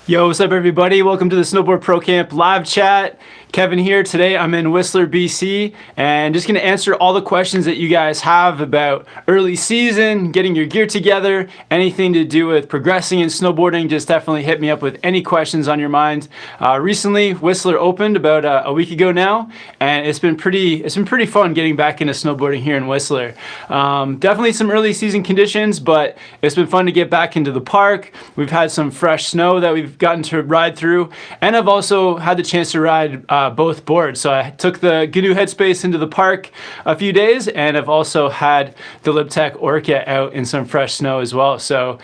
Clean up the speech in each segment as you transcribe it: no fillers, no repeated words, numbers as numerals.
Yo, what's up everybody? Welcome to the Snowboard Pro Camp live chat. Kevin here. Today I'm in Whistler, BC, and just gonna answer all the questions that you guys have about early season, getting your gear together, anything to do with progressing in snowboarding. Just definitely hit me up with any questions on your mind. Recently, Whistler opened about a week ago now, and it's been pretty fun getting back into snowboarding here in Whistler. Definitely some early season conditions, but it's been fun to get back into the park. We've had some fresh snow that we've gotten to ride through, and I've also had the chance to ride both boards. So I took the GNU Headspace into the park a few days, and I've also had the LibTech Orca out in some fresh snow as well. So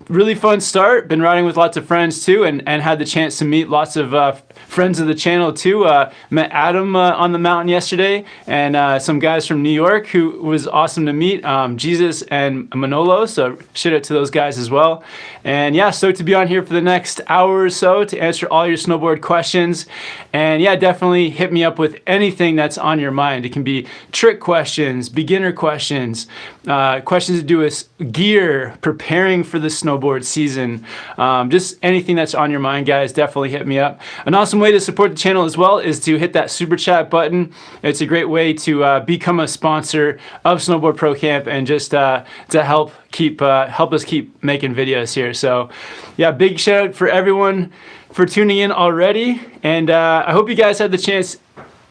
really fun start. Been riding with lots of friends too, and had the chance to meet lots of friends of the channel too. Met Adam on the mountain yesterday, and some guys from New York who was awesome to meet, Jesus and Manolo. So shout out to those guys as well. And yeah, stoked to be on here for the next hour or so to answer all your snowboard questions. And yeah, definitely hit me up with anything that's on your mind. It can be trick questions, beginner questions, questions to do with gear, preparing for the snowboard season, just anything that's on your mind, guys. Definitely hit me up. An awesome way to support the channel as well is to hit that super chat button. It's a great way to become a sponsor of Snowboard Pro Camp and just to help us keep making videos here. So yeah, big shout out for everyone for tuning in already, and I hope you guys had the chance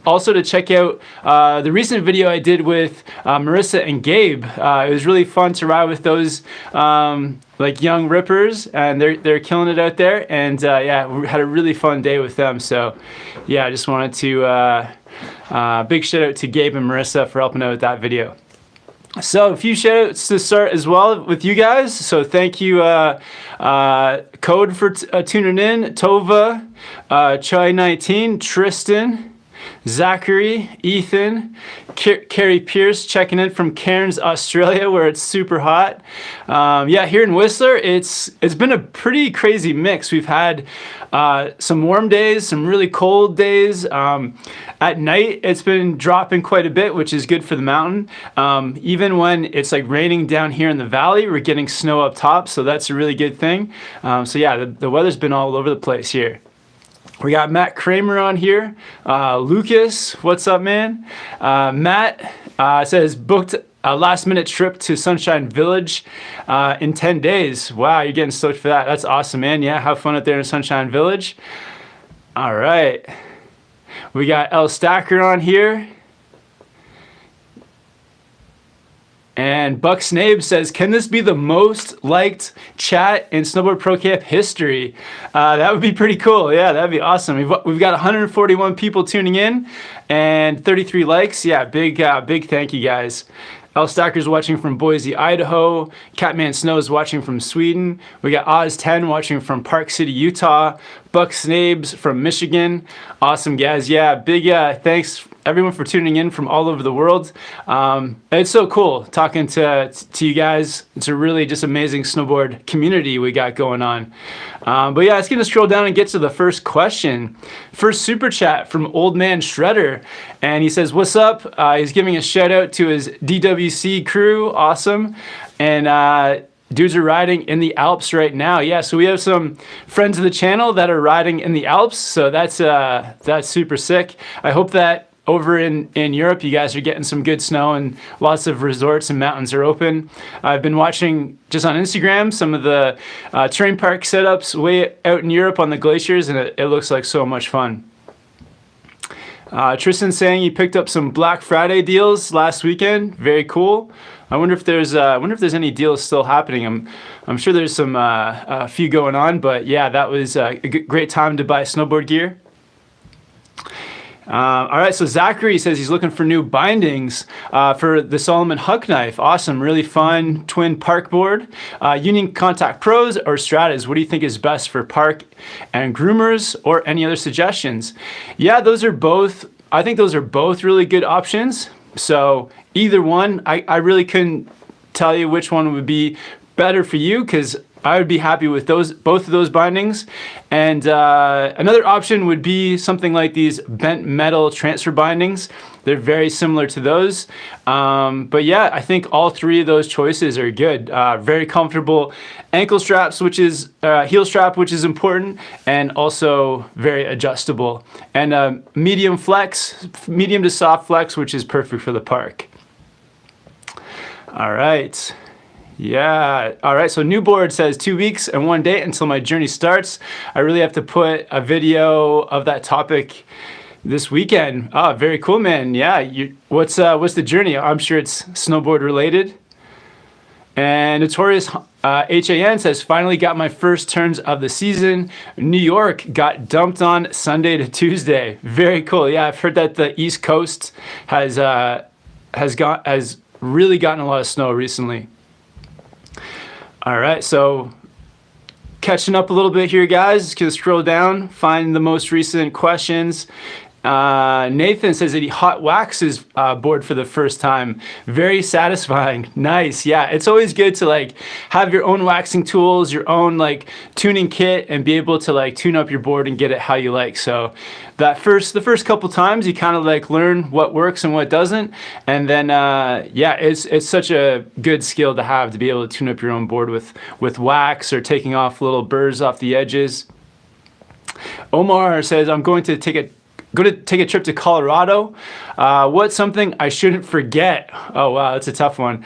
also to check out the recent video I did with Marissa and Gabe. It was really fun to ride with those like young rippers, and they're killing it out there. And yeah, we had a really fun day with them. So yeah, I just wanted to big shout out to Gabe and Marissa for helping out with that video. So a few shout outs to start as well with you guys. So thank you Code for tuning in, Tova, Chai19, Tristan, Zachary, Ethan, Carrie Pierce checking in from Cairns, Australia, where it's super hot. Yeah, here in Whistler, it's been a pretty crazy mix. We've had some warm days, some really cold days. At night, it's been dropping quite a bit, which is good for the mountain. Even when it's like raining down here in the valley, we're getting snow up top, so that's a really good thing. So yeah, the weather's been all over the place here. We got Matt Kramer on here. Lucas, what's up, man? Matt says, booked a last minute trip to Sunshine Village in 10 days. Wow, you're getting stoked for that. That's awesome, man. Yeah, have fun out there in Sunshine Village. All right. We got L Stacker on here. And Buck Snabe says, can this be the most liked chat in Snowboard Pro Camp history? That would be pretty cool. Yeah, that'd be awesome. We've got 141 people tuning in and 33 likes. Yeah, big thank you guys. L Stacker's watching from Boise, Idaho. Catman Snow is watching from Sweden. We got Oz10 watching from Park City, Utah. Buck Snabes from Michigan. Awesome, guys. Yeah, big thanks everyone for tuning in from all over the world. It's so cool talking to you guys. It's a really just amazing snowboard community we got going on. But yeah, let's gonna scroll down and get to the first question. First super chat from Old Man Shredder, and he says, what's up? He's giving a shout out to his DWC crew. Awesome. And dudes are riding in the Alps right now. Yeah, so we have some friends of the channel that are riding in the Alps, so that's super sick. I hope that over in Europe, you guys are getting some good snow and lots of resorts and mountains are open. I've been watching just on Instagram some of the terrain park setups way out in Europe on the glaciers, and it looks like so much fun. Tristan saying he picked up some Black Friday deals last weekend. Very cool. I wonder if there's any deals still happening. I'm sure there's some a few going on, but yeah, that was a great time to buy snowboard gear. All right, so Zachary says he's looking for new bindings for the Solomon Huck knife. Awesome, really fun twin park board. Union Contact Pros or Stratas, what do you think is best for park and groomers, or any other suggestions? Yeah, I think those are both really good options. So either one, I really couldn't tell you which one would be better for you, because I would be happy with both of those bindings. And another option would be something like these bent metal transfer bindings. they're very similar to those. But yeah, I think all three of those choices are good. Very comfortable ankle straps, which is heel strap, which is important, and also very adjustable. And medium to soft flex, which is perfect for the park. All right. Yeah. All right. So new board says 2 weeks and 1 day until my journey starts. I really have to put a video of that topic this weekend. Oh, very cool, man. Yeah. What's the journey? I'm sure it's snowboard related. And Notorious HAN says, finally got my first turns of the season. New York got dumped on Sunday to Tuesday. Very cool. Yeah, I've heard that the East Coast has really gotten a lot of snow recently. All right, so catching up a little bit here, guys. Just gonna scroll down, find the most recent questions. Nathan says that he hot waxes board for the first time. Very satisfying. Nice. Yeah, it's always good to like have your own waxing tools, your own like tuning kit, and be able to like tune up your board and get it how you like. So the first couple times you kind of like learn what works and what doesn't, and then yeah, it's such a good skill to have, to be able to tune up your own board with wax or taking off little burrs off the edges. Omar says, I'm going to take a trip to Colorado. What's something I shouldn't forget? Oh wow, that's a tough one.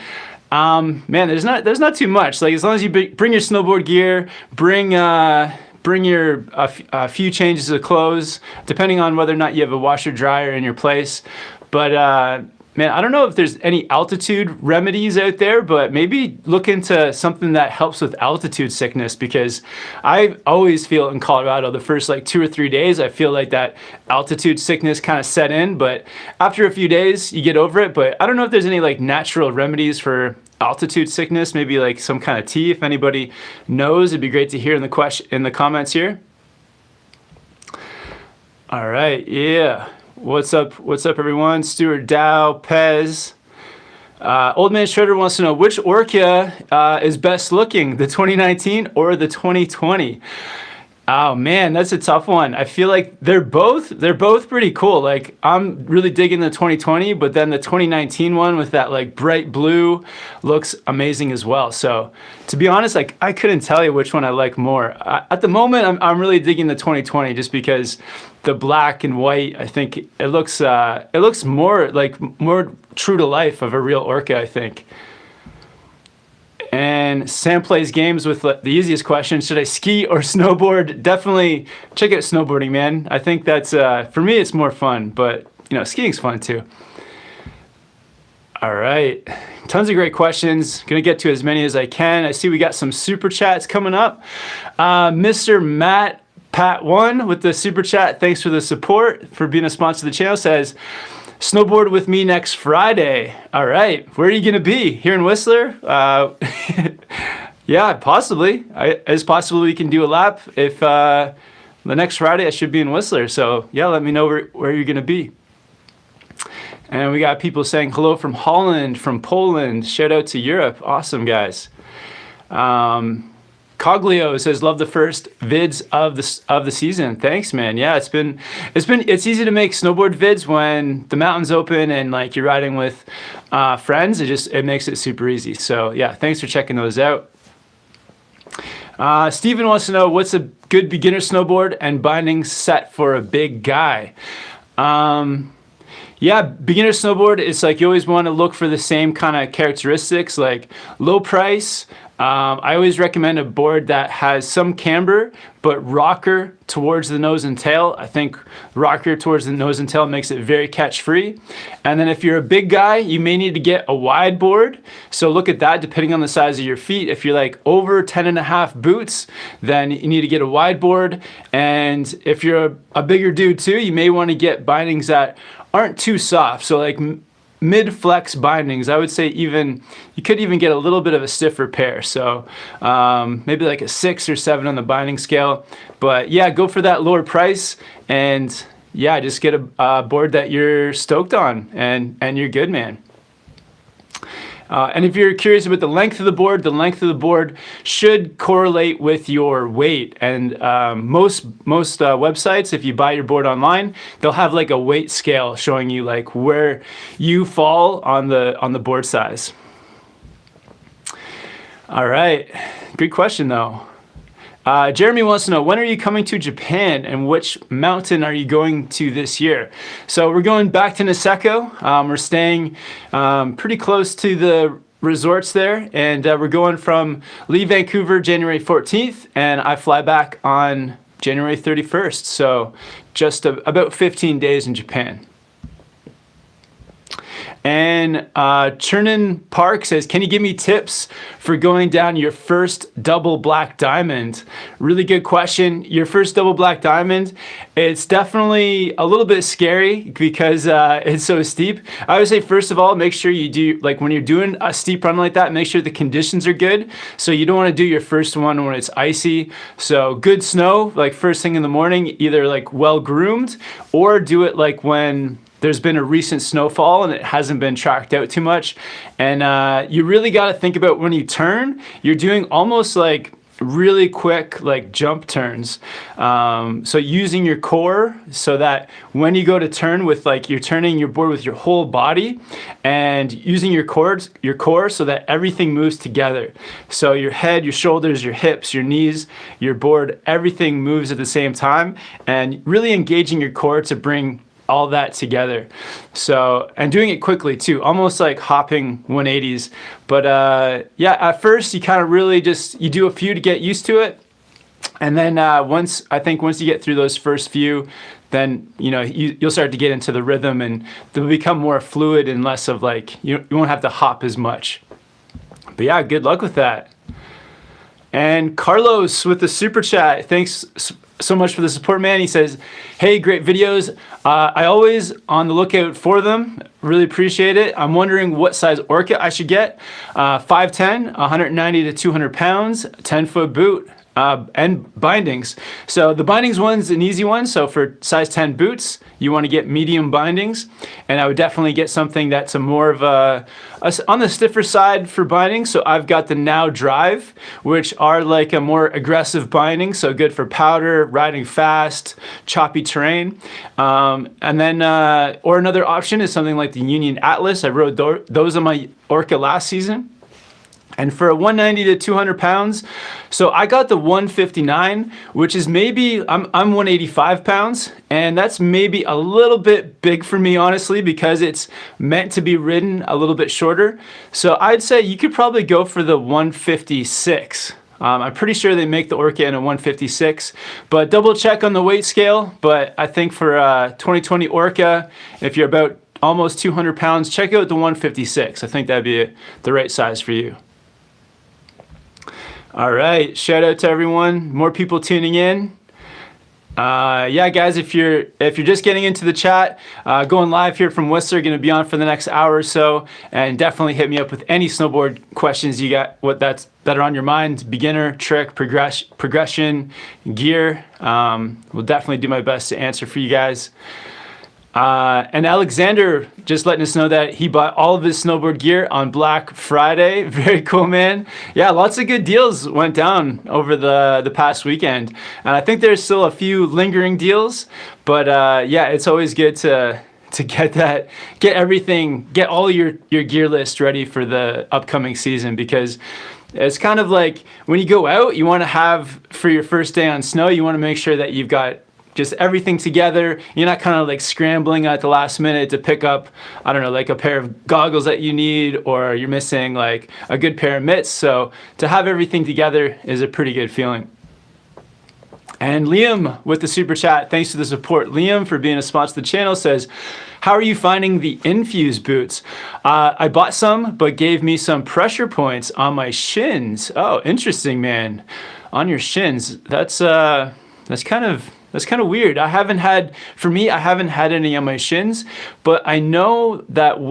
Man, there's not too much. Like as long as you bring your snowboard gear, bring your a few changes of clothes, depending on whether or not you have a washer dryer in your place. But man, I don't know if there's any altitude remedies out there, but maybe look into something that helps with altitude sickness, because I always feel in Colorado the first like 2 or 3 days, I feel like that altitude sickness kind of set in, but after a few days you get over it. But I don't know if there's any like natural remedies for altitude sickness, maybe like some kind of tea. If anybody knows, it'd be great to hear in the comments here. All right, yeah. What's up, everyone? Stuart Dow, Pez. Old Man Shredder wants to know which Orca is best looking, the 2019 or the 2020? Oh man, that's a tough one. I feel like they're both pretty cool. Like I'm really digging the 2020, but then the 2019 one with that like bright blue looks amazing as well. So to be honest, like I couldn't tell you which one I like more. At the moment, I'm really digging the 2020 just because the black and white, I think it looks more true to life of a real Orca, I think. And Sam plays games with the easiest question. Should I ski or snowboard? Definitely check out snowboarding, man. I think that's, for me, it's more fun, but you know, skiing's fun too. All right, tons of great questions. Gonna get to as many as I can. I see we got some super chats coming up. Mr. Matt Pat1 with the super chat. Thanks for the support, for being a sponsor of the channel. Says, snowboard with me next Friday. All right, where are you gonna be? Here in Whistler? Yeah, possibly. It's possible we can do a lap. If the next Friday I should be in Whistler. So yeah, let me know where you're gonna be. And we got people saying hello from Holland, from Poland. Shout out to Europe. Awesome, guys. Coglio says, love the first vids of the season. Thanks, man. Yeah, it's easy to make snowboard vids when the mountain's open and like you're riding with friends. It makes it super easy. So yeah, thanks for checking those out. Steven wants to know, what's a good beginner snowboard and binding set for a big guy? Yeah, beginner snowboard, it's like you always want to look for the same kind of characteristics, like low price. I always recommend a board that has some camber, but rocker towards the nose and tail. I think rocker towards the nose and tail makes it very catch-free. And then if you're a big guy, you may need to get a wide board. So look at that depending on the size of your feet. If you're like over 10.5 boots, then you need to get a wide board. And if you're a bigger dude too, you may want to get bindings that aren't too soft. So like mid-flex bindings, I would say you could even get a little bit of a stiffer pair. So maybe like a 6 or 7 on the binding scale. But yeah, go for that lower price, and yeah, just get a board that you're stoked on, and you're good, man. And if you're curious about the length of the length of the board should correlate with your weight. And most websites, if you buy your board online, they'll have like a weight scale showing you like where you fall on the board size. All right, good question though. Jeremy wants to know, when are you coming to Japan and which mountain are you going to this year? So we're going back to Niseko. We're staying pretty close to the resorts there, and we're going from leave Vancouver January 14th, and I fly back on January 31st. So just about 15 days in Japan. And Chernin Park says, can you give me tips for going down your first double black diamond? Really good question. Your first double black diamond, it's definitely a little bit scary because it's so steep. I would say, first of all, make sure you do, like when you're doing a steep run like that, make sure the conditions are good. So you don't want to do your first one when it's icy. So good snow, like first thing in the morning, either like well groomed, or do it like when there's been a recent snowfall and it hasn't been tracked out too much. And you really got to think about when you turn, you're doing almost like really quick like jump turns. So using your core so that when you go to turn with like, you're turning your board with your whole body and using your core so that everything moves together. So your head, your shoulders, your hips, your knees, your board, everything moves at the same time, and really engaging your core to bring all that together. So, and doing it quickly too, almost like hopping 180s. But yeah, at first you kind of really just, you do a few to get used to it. And then once you get through those first few, then you'll start to get into the rhythm and they'll become more fluid and less of like, you won't have to hop as much. But yeah, good luck with that. And Carlos with the super chat, thanks so much for the support, man. He says, hey, great videos. I always on the lookout for them. Really appreciate it. I'm wondering what size orca I should get. 5'10", 190 to 200 pounds, 10-foot boot, and bindings. So the bindings one's an easy one. So for size 10 boots, you want to get medium bindings. And I would definitely get something that's a more of on the stiffer side for binding. So I've got the Now Drive, which are like a more aggressive binding. So good for powder, riding fast, choppy terrain. And then, or another option is something like the Union Atlas. I rode those on my orca last season. And for a 190 to 200 pounds, so I got the 159, which is maybe, I'm 185 pounds, and that's maybe a little bit big for me, honestly, because it's meant to be ridden a little bit shorter. So I'd say you could probably go for the 156. I'm pretty sure they make the orca in a 156, but double check on the weight scale. But I think for 2020 orca, if you're about almost 200 pounds, check out the 156. I think that'd be the right size for you. All right, shout out to everyone. More people tuning in. Yeah, guys, if you're just getting into the chat, going live here from Whistler, going to be on for the next hour or so, and definitely hit me up with any snowboard questions you got, that are on your mind, beginner, trick, progression, gear. We'll definitely do my best to answer for you guys. And Alexander just letting us know that he bought all of his snowboard gear on Black Friday. Very cool, man. Yeah, lots of good deals went down over the past weekend. And I think there's still a few lingering deals, but yeah, it's always good to get everything, get all your gear list ready for the upcoming season, because it's kind of like when you go out, you want to have, for your first day on snow, you want to make sure that you've got just everything together. You're not kind of like scrambling at the last minute to pick up, I don't know, like a pair of goggles that you need, or you're missing like a good pair of mitts. So to have everything together is a pretty good feeling. And Liam with the super chat, thanks for the support. Liam, for being a sponsor to the channel, says, how are you finding the Infuse boots? I bought some, but gave me some pressure points on my shins. Oh, interesting, man. On your shins. That's kind of weird. I haven't had any on my shins, but I know that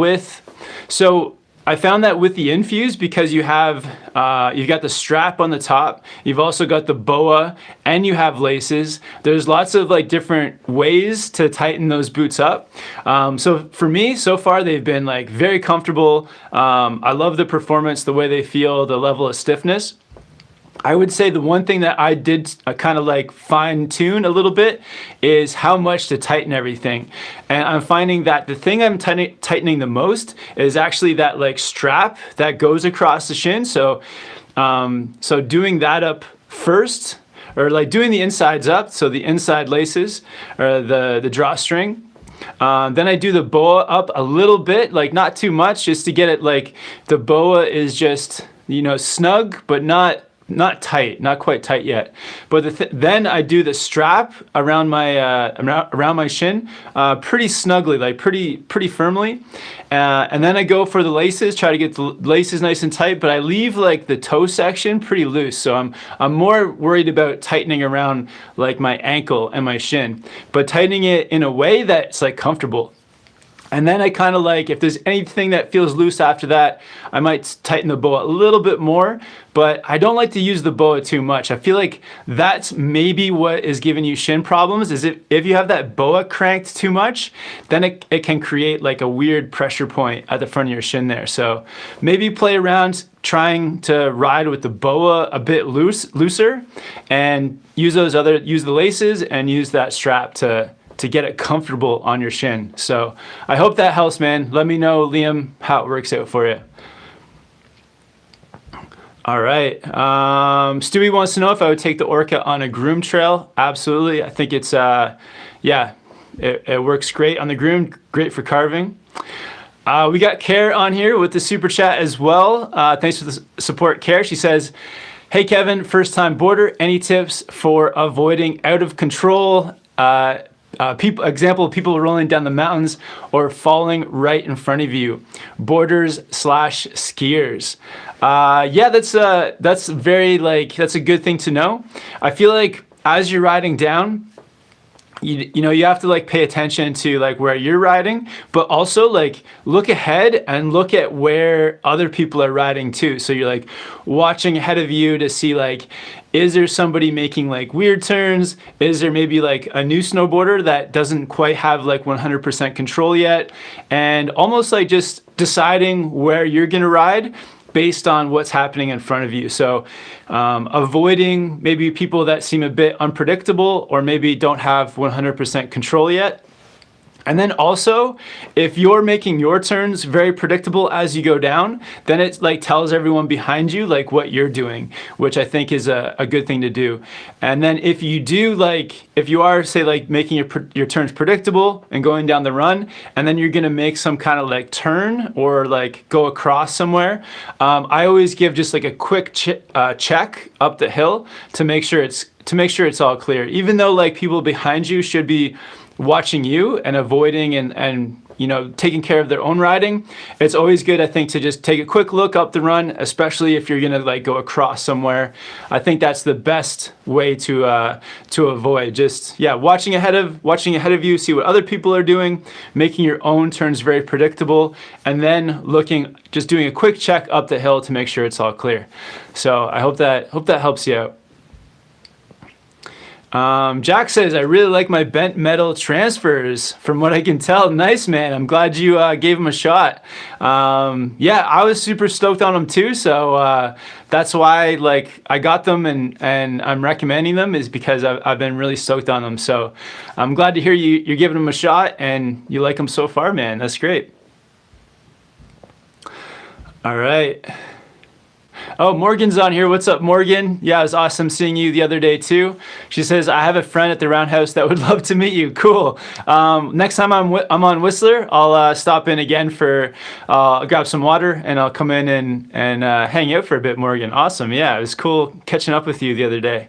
I found that with the Infuse, because you've got the strap on the top, you've also got the BOA, and you have laces. There's lots of like different ways to tighten those boots up. So for me, so far they've been like very comfortable. I love the performance, the way they feel, the level of stiffness. I would say the one thing that I did kind of like fine tune a little bit is how much to tighten everything. And I'm finding that the thing I'm tightening the most is actually that like strap that goes across the shin. So, so doing that up first, or like doing the insides up, so the inside laces or the drawstring. Then I do the BOA up a little bit, like not too much, just to get it like the BOA is just, you know, snug, but not tight, not quite tight yet. But then I do the strap around my shin, pretty snugly, like pretty firmly. And then I go for the laces, try to get the laces nice and tight, but I leave like the toe section pretty loose. So I'm more worried about tightening around like my ankle and my shin, but tightening it in a way that's like comfortable. And then I kind of like, if there's anything that feels loose after that, I might tighten the BOA a little bit more, but I don't like to use the BOA too much. I feel like that's maybe what is giving you shin problems, is if you have that BOA cranked too much, then it can create like a weird pressure point at the front of your shin there. So maybe play around trying to ride with the BOA a bit looser, and use the laces and use that strap to get it comfortable on your shin. So I hope that helps, man. Let me know, Liam, how it works out for you. All right. Stewie wants to know if I would take the Orca on a groom trail. Absolutely. I think it's, yeah, it works great on the groom, great for carving. We got Care on here with the super chat as well. Thanks for the support, Care. She says, hey, Kevin, first time boarder, any tips for avoiding out of control people rolling down the mountains or falling right in front of you, boarders / skiers? Yeah, that's very like, that's a good thing to know. I feel like as you're riding down, you know, you have to like pay attention to like where you're riding, but also like look ahead and look at where other people are riding too. So you're like watching ahead of you to see like, is there somebody making like weird turns? Is there maybe like a new snowboarder that doesn't quite have like 100% control yet? And almost like just deciding where you're gonna ride based on what's happening in front of you. So avoiding maybe people that seem a bit unpredictable or maybe don't have 100% control yet. And then also, if you're making your turns very predictable as you go down, then it like tells everyone behind you like what you're doing, which I think is a good thing to do. And then if you do like, if you are say like making your turns predictable and going down the run, and then you're gonna make some kind of like turn or like go across somewhere, I always give just like a quick check up the hill to make sure it's all clear. Even though like people behind you should be watching you and avoiding and you know, taking care of their own riding, it's always good, I think, to just take a quick look up the run, especially if you're gonna like go across somewhere. I think that's the best way to avoid just, yeah, watching ahead of you, see what other people are doing, making your own turns very predictable, and then just doing a quick check up the hill to make sure it's all clear. So I hope that helps you out. Jack says, I really like my bent metal transfers from what I can tell. Nice, man. I'm glad you gave them a shot. Yeah, I was super stoked on them too. So that's why like I got them and I'm recommending them, is because I've been really stoked on them. So I'm glad to hear you're giving them a shot and you like them so far, man. That's great. All right. Oh, Morgan's on here. What's up, Morgan? Yeah, it was awesome seeing you the other day too. She says, I have a friend at the Roundhouse that would love to meet you. Cool. Next time I'm on Whistler, I'll stop in again for, grab some water and I'll come in and hang out for a bit, Morgan. Awesome. Yeah, it was cool catching up with you the other day.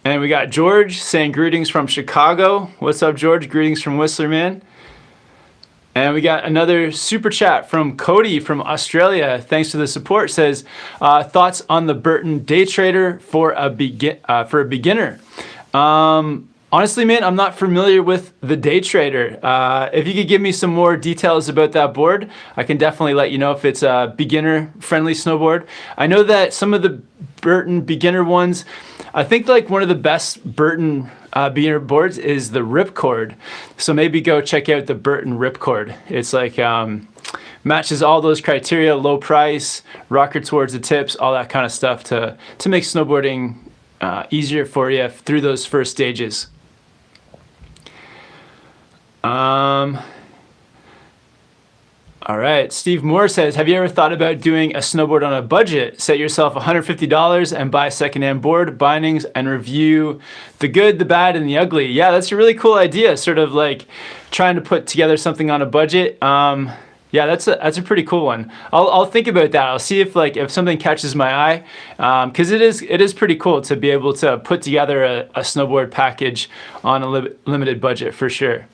And we got George saying greetings from Chicago. What's up, George? Greetings from Whistler, man. And we got another super chat from Cody from Australia. Thanks for the support. Says, thoughts on the Burton Day Trader for a beginner. Honestly, man, I'm not familiar with the Day Trader. If you could give me some more details about that board, I can definitely let you know if it's a beginner-friendly snowboard. I know that some of the Burton beginner ones, I think like one of the best Burton beginner boards is the Ripcord. So maybe go check out the Burton Ripcord. It's like matches all those criteria: low price, rocker towards the tips, all that kind of stuff to make snowboarding easier for you through those first stages. All right, Steve Moore says, have you ever thought about doing a snowboard on a budget? Set yourself $150 and buy a secondhand board, bindings, and review the good, the bad, and the ugly. Yeah, that's a really cool idea, sort of like trying to put together something on a budget. Yeah, that's a pretty cool one. I'll think about that. I'll see if something catches my eye, because it is pretty cool to be able to put together a snowboard package on a limited budget for sure.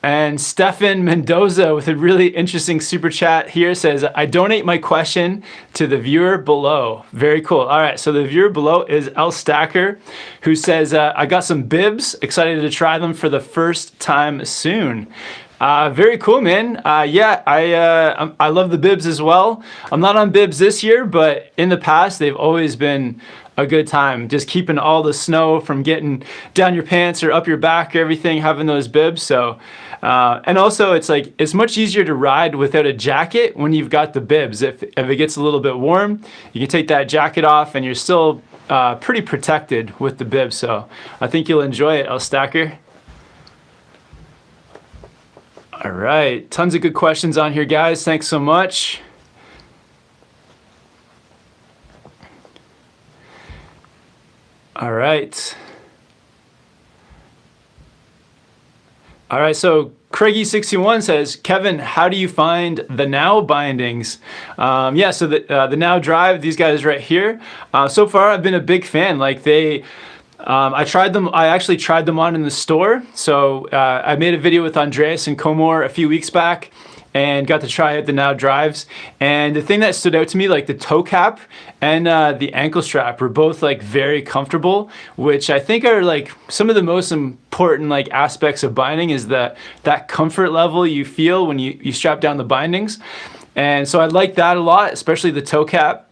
And Stefan Mendoza with a really interesting super chat here says, I donate my question to the viewer below. Very cool. All right, so the viewer below is L Stacker, who says, I got some bibs, excited to try them for the first time soon. Very cool, man. Yeah, I love the bibs as well. I'm not on bibs this year, but in the past, they've always been a good time. Just keeping all the snow from getting down your pants or up your back or everything, having those bibs. So, and also it's much easier to ride without a jacket when you've got the bibs. If it gets a little bit warm, you can take that jacket off and you're still pretty protected with the bibs. So I think you'll enjoy it, L Stacker. All right, tons of good questions on here, guys. Thanks so much. All right. All right, so Craigie61 says, Kevin, how do you find the Now bindings? Yeah, so the Now Drive, these guys right here. So far, I've been a big fan. Like I tried them. I actually tried them on in the store. So I made a video with Andreas and Comor a few weeks back and got to try out the Now Drives. And the thing that stood out to me, like the toe cap and the ankle strap were both like very comfortable, which I think are like some of the most important like aspects of binding is that comfort level you feel when you strap down the bindings. And so I like that a lot, especially the toe cap.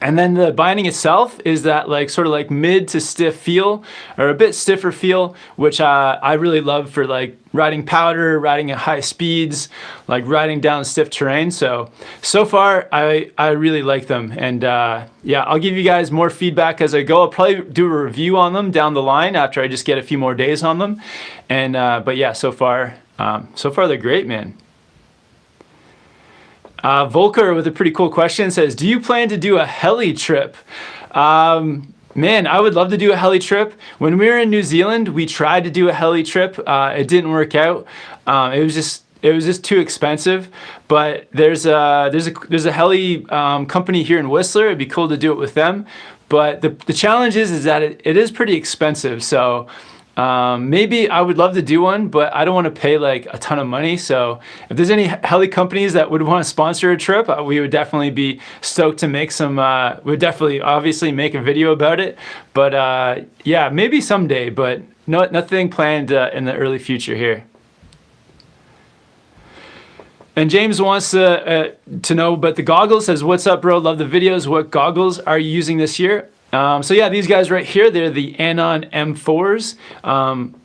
And then the binding itself is that like sort of like mid to stiff feel, or a bit stiffer feel, which I really love for like riding powder, riding at high speeds, like riding down stiff terrain. So far I really like them. And yeah, I'll give you guys more feedback as I go. I'll probably do a review on them down the line after I just get a few more days on them. And but yeah, so far they're great, man. Volker with a pretty cool question says, do you plan to do a heli trip? Man, I would love to do a heli trip. When we were in New Zealand, we tried to do a heli trip. It didn't work out. It was just too expensive. But there's a heli company here in Whistler. It'd be cool to do it with them. But the challenge is that it is pretty expensive. So maybe I would love to do one, but I don't want to pay like a ton of money. So if there's any heli companies that would want to sponsor a trip, we would definitely be stoked to make some, we'd definitely obviously make a video about it. But yeah, maybe someday, but nothing planned in the early future here. And James wants to know about the goggles. Says, what's up, bro? Love the videos. What goggles are you using this year? So yeah, these guys right here, they're the Anon M4s.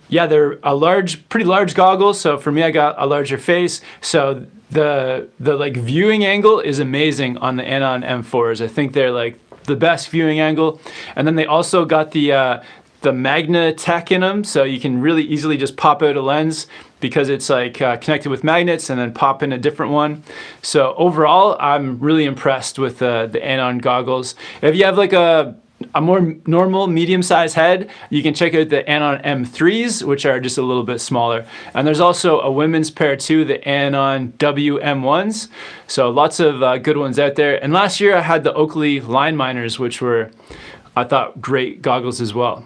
Yeah, they're pretty large goggles. So for me, I got a larger face. So the like viewing angle is amazing on the Anon M4s. I think they're like the best viewing angle. And then they also got the Magna Tech in them. So you can really easily just pop out a lens because it's like connected with magnets and then pop in a different one. So overall, I'm really impressed with the Anon goggles. If you have like a more normal medium-sized head, you can check out the Anon M3s, which are just a little bit smaller. And there's also a women's pair too, the Anon WM1s. So lots of good ones out there. And last year I had the Oakley Line Miners, which were, I thought, great goggles as well.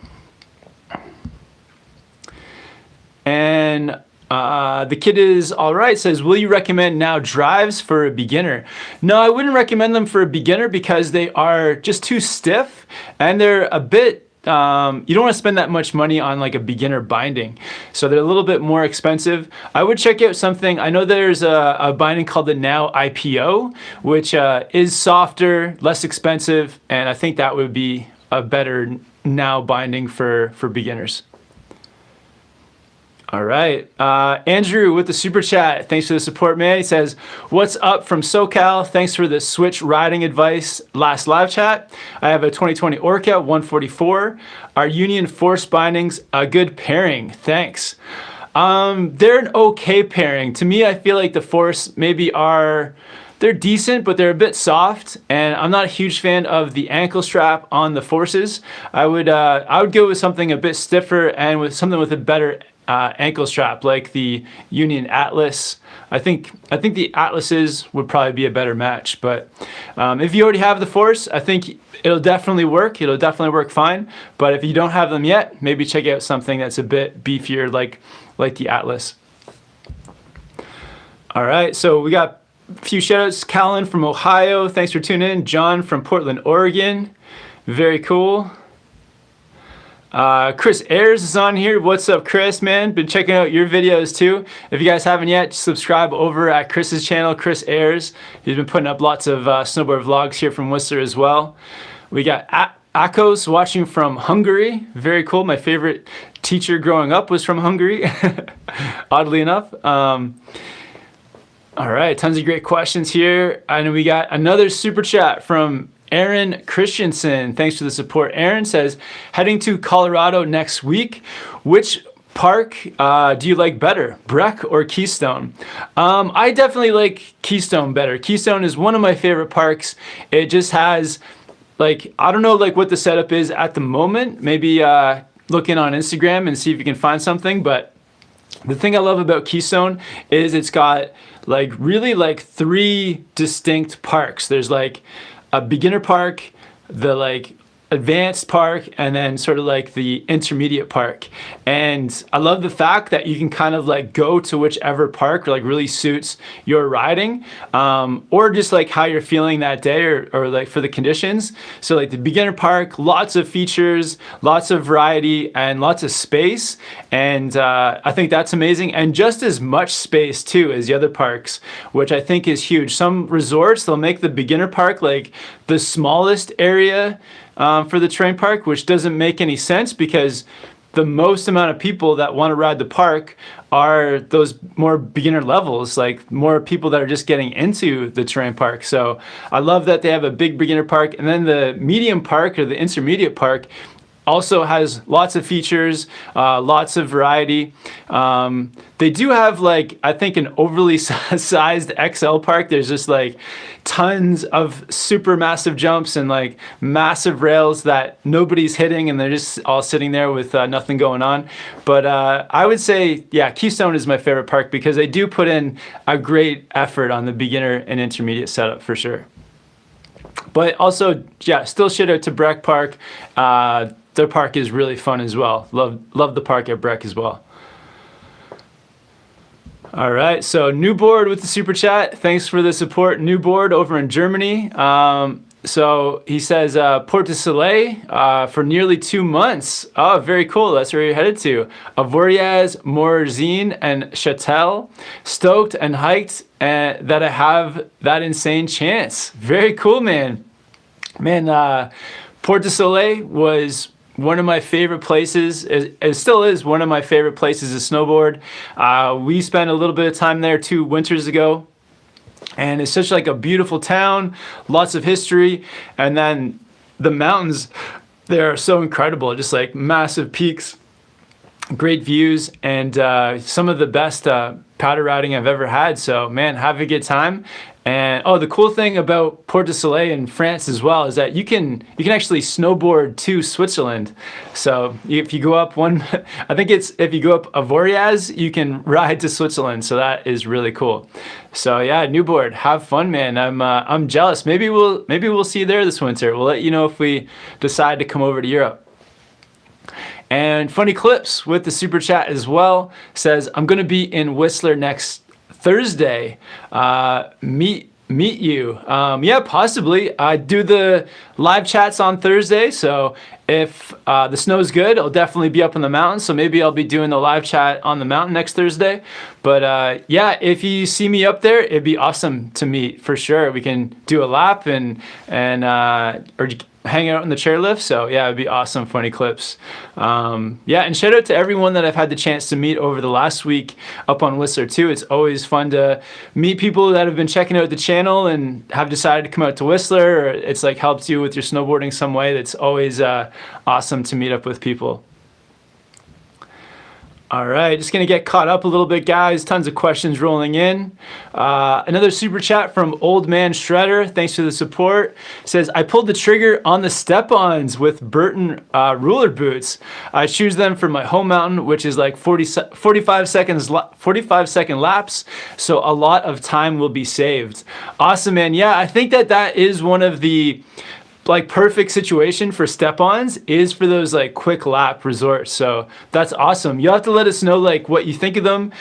And the kid is all right, says, will you recommend Now Drives for a beginner? No, I wouldn't recommend them for a beginner because they are just too stiff and they're a bit you don't want to spend that much money on like a beginner binding. So they're a little bit more expensive. I would check out something. I know there's a binding called the Now IPO, which is softer, less expensive, and I think that would be a better Now binding for beginners. All right. Andrew with the super chat. Thanks for the support, man. He says, what's up from SoCal? Thanks for the switch riding advice last live chat. I have a 2020 Orca 144. Are Union Force bindings a good pairing? Thanks. They're an okay pairing. To me, I feel like the Force maybe they're decent, but they're a bit soft, and I'm not a huge fan of the ankle strap on the Forces. I would go with something a bit stiffer and with something with a better ankle strap, like the Union Atlas. I think the Atlases would probably be a better match, but if you already have the Force, I think it'll definitely work. It'll definitely work fine. But if you don't have them yet, maybe check out something that's a bit beefier, like the Atlas. All right, so we got a few shoutouts. Callan from Ohio, thanks for tuning in. John from Portland, Oregon, very cool. Chris Ayers is on here. What's up, Chris, man? Been checking out your videos too. If you guys haven't yet, subscribe over at Chris's channel, Chris Ayers. He's been putting up lots of snowboard vlogs here from Whistler as well. We got Akos watching from Hungary. Very cool. My favorite teacher growing up was from Hungary, oddly enough. All right, tons of great questions here. And we got another super chat from Aaron Christensen. Thanks for the support. Aaron says, heading to Colorado next week. Which park do you like better, Breck or Keystone? I definitely like Keystone better. Keystone is one of my favorite parks. It just has, like, I don't know like what the setup is at the moment. Maybe look in on Instagram and see if you can find something. But the thing I love about Keystone is it's got like really like 3 distinct parks. There's like a beginner park, the like advanced park, and then sort of like the intermediate park. And I love the fact that you can kind of like go to whichever park like really suits your riding, or just like how you're feeling that day, or like for the conditions. So like the beginner park, lots of features, lots of variety, and lots of space. And I think that's amazing. And just as much space too as the other parks, which I think is huge. Some resorts, they'll make the beginner park like the smallest area for the terrain park, which doesn't make any sense because the most amount of people that want to ride the park are those more beginner levels, like more people that are just getting into the terrain park. So I love that they have a big beginner park, and then the medium park or the intermediate park also has lots of features, lots of variety. They do have like, I think, an overly sized XL park. There's just like tons of super massive jumps and like massive rails that nobody's hitting, and they're just all sitting there with nothing going on. But I would say, yeah, Keystone is my favorite park because they do put in a great effort on the beginner and intermediate setup for sure. But also, yeah, still shout out to Breck Park. Their park is really fun as well. Love the park at Breck as well. All right, so Newboard with the super chat. Thanks for the support, Newboard over in Germany. So he says Port de Soleil for nearly 2 months. Oh, very cool. That's where you're headed to. Avoriaz, Morzine, and Châtel. Stoked and hyped that I have that insane chance. Very cool, man. Man, Port de Soleil was one of my favorite places. It still is one of my favorite places to snowboard. We spent a little bit of time there 2 winters ago. And it's such like a beautiful town, lots of history. And then the mountains, they're so incredible, just like massive peaks, great views, and some of the best powder routing I've ever had. So man, have a good time. And oh, the cool thing about Port de Soleil in France as well is that you can actually snowboard to Switzerland. So if you go up I think it's if you go up Avoriaz, you can ride to Switzerland. So that is really cool. So yeah, Newboard, have fun, man. I'm jealous. Maybe we'll see you there this winter. We'll let you know if we decide to come over to Europe. And Funny Clips with the super chat as well says, I'm going to be in Whistler next Thursday. Meet meet you. Yeah, possibly. I do the live chats on Thursday, so if the snow's good, I'll definitely be up on the mountain. So maybe I'll be doing the live chat on the mountain next Thursday. But yeah, if you see me up there, it'd be awesome to meet for sure. We can do a lap and or hang out in the chairlift. So yeah, it'd be awesome. Funny clips. Yeah, and shout out to everyone that I've had the chance to meet over the last week up on Whistler too. It's always fun to meet people that have been checking out the channel and have decided to come out to Whistler, or it's like helped you with your snowboarding some way. That's always awesome to meet up with people. All right, just gonna get caught up a little bit, guys. Tons of questions rolling in. Another super chat from Old Man Shredder. Thanks for the support. Says, I pulled the trigger on the step-ons with Burton ruler boots. I choose them for my home mountain, which is like 45 second laps. So a lot of time will be saved. Awesome, man. Yeah, I think that is one of the like perfect situation for step-ons is for those like quick lap resorts. So that's awesome. You'll have to let us know like what you think of them.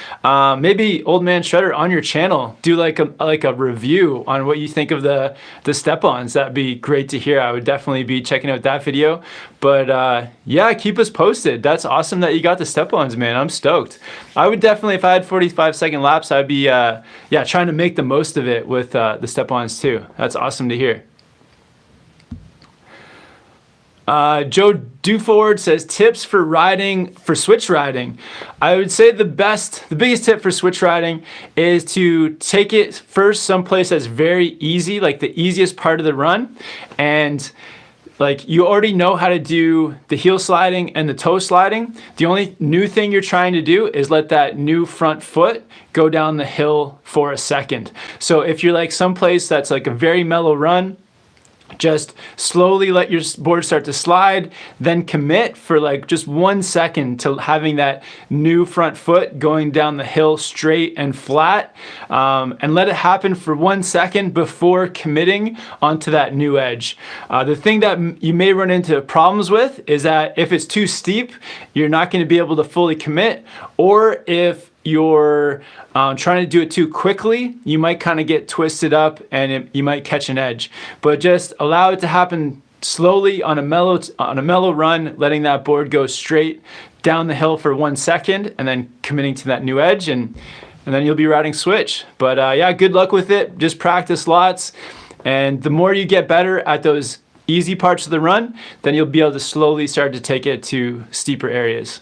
Maybe Old Man Shredder on your channel, do like a review on what you think of the step-ons. That'd be great to hear. I would definitely be checking out that video. But yeah, keep us posted. That's awesome that you got the step-ons, man. I'm stoked. I would definitely, if I had 45-second laps, I'd be yeah, trying to make the most of it with the step-ons too. That's awesome to hear. Joe Duford says, tips for riding, for switch riding. I would say the biggest tip for switch riding is to take it first someplace that's very easy, like the easiest part of the run. And like you already know how to do the heel sliding and the toe sliding. The only new thing you're trying to do is let that new front foot go down the hill for a second. So if you're like someplace that's like a very mellow run, just slowly let your board start to slide, then commit for like just 1 second to having that new front foot going down the hill straight and flat, and let it happen for 1 second before committing onto that new edge. The thing that you may run into problems with is that if it's too steep, you're not going to be able to fully commit, or if you're trying to do it too quickly, you might kind of get twisted up and you might catch an edge. But just allow it to happen slowly on a mellow run, letting that board go straight down the hill for 1 second and then committing to that new edge, and then you'll be riding switch. But yeah, good luck with it. Just practice lots, and the more you get better at those easy parts of the run, then you'll be able to slowly start to take it to steeper areas.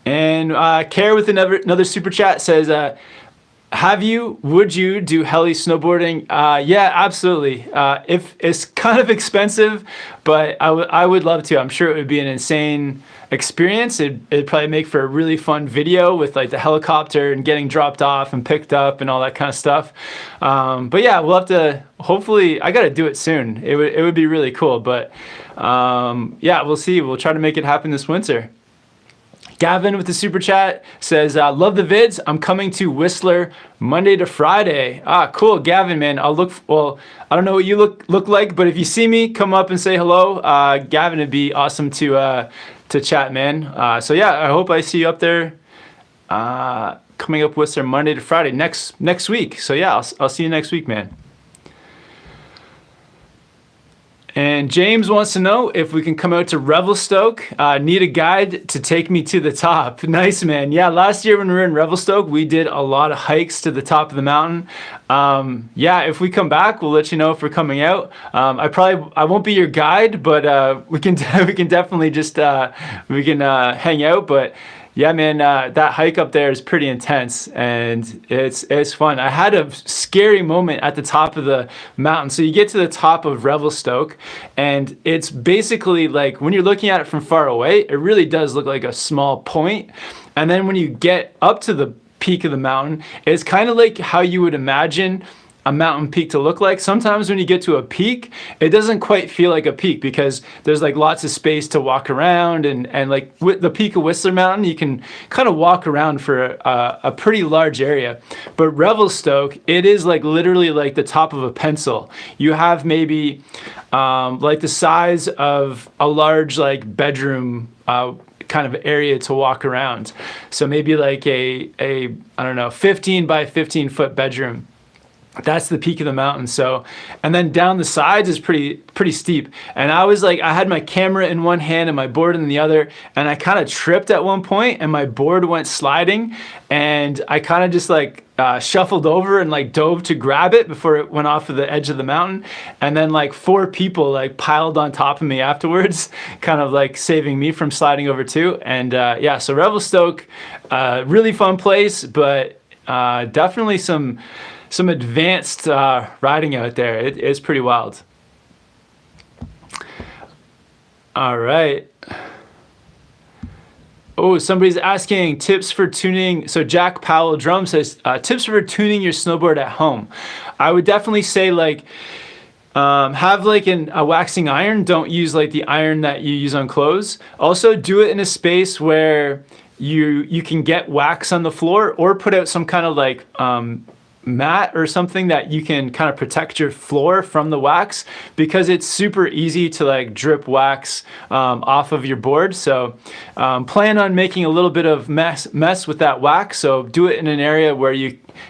And Care with another super chat says, would you do heli snowboarding? Yeah, absolutely. If it's kind of expensive, but I would love to. I'm sure it would be an insane experience. It'd probably make for a really fun video with like the helicopter and getting dropped off and picked up and all that kind of stuff. But yeah, we'll have to, hopefully, I got to do it soon. It would be really cool. But yeah, we'll see. We'll try to make it happen this winter. Gavin with the super chat says, love the vids. I'm coming to Whistler Monday to Friday. Cool, Gavin, man. I don't know what you look like, but if you see me, come up and say hello. Gavin, it'd be awesome to chat, man. So yeah, I hope I see you up there coming up Whistler Monday to Friday next week. So yeah, I'll see you next week, man. And James wants to know if we can come out to Revelstoke. Need a guide to take me to the top. Nice, man. Yeah, last year when we were in Revelstoke, we did a lot of hikes to the top of the mountain. Yeah, if we come back, we'll let you know if we're coming out. I won't be your guide, but we can definitely just hang out. But yeah, man, that hike up there is pretty intense, and it's fun. I had a scary moment at the top of the mountain. So you get to the top of Revelstoke, and it's basically like when you're looking at it from far away, it really does look like a small point. And then when you get up to the peak of the mountain, it's kind of like how you would imagine a mountain peak to look like. Sometimes when you get to a peak, it doesn't quite feel like a peak because there's like lots of space to walk around, and like with the peak of Whistler Mountain, you can kind of walk around for a pretty large area. But Revelstoke, it is like literally like the top of a pencil. You have maybe like the size of a large like bedroom kind of area to walk around. So maybe like a I don't know, 15 by 15 foot bedroom. That's the peak of the mountain. So, and then down the sides is pretty steep. And I was like, I had my camera in one hand and my board in the other, and I kind of tripped at one point and my board went sliding, and I kind of just like shuffled over and like dove to grab it before it went off of the edge of the mountain. And then like 4 people like piled on top of me afterwards, kind of like saving me from sliding over too. And yeah, so Revelstoke, really fun place, but definitely some advanced riding out there. It's pretty wild. All right. Oh, somebody's asking tips for tuning. So Jack Powell Drum says, tips for tuning your snowboard at home. I would definitely say like, have like a waxing iron. Don't use like the iron that you use on clothes. Also do it in a space where you can get wax on the floor, or put out some kind of like, mat or something that you can kind of protect your floor from the wax, because it's super easy to like drip wax off of your board. So plan on making a little bit of mess with that wax. So do it in an area where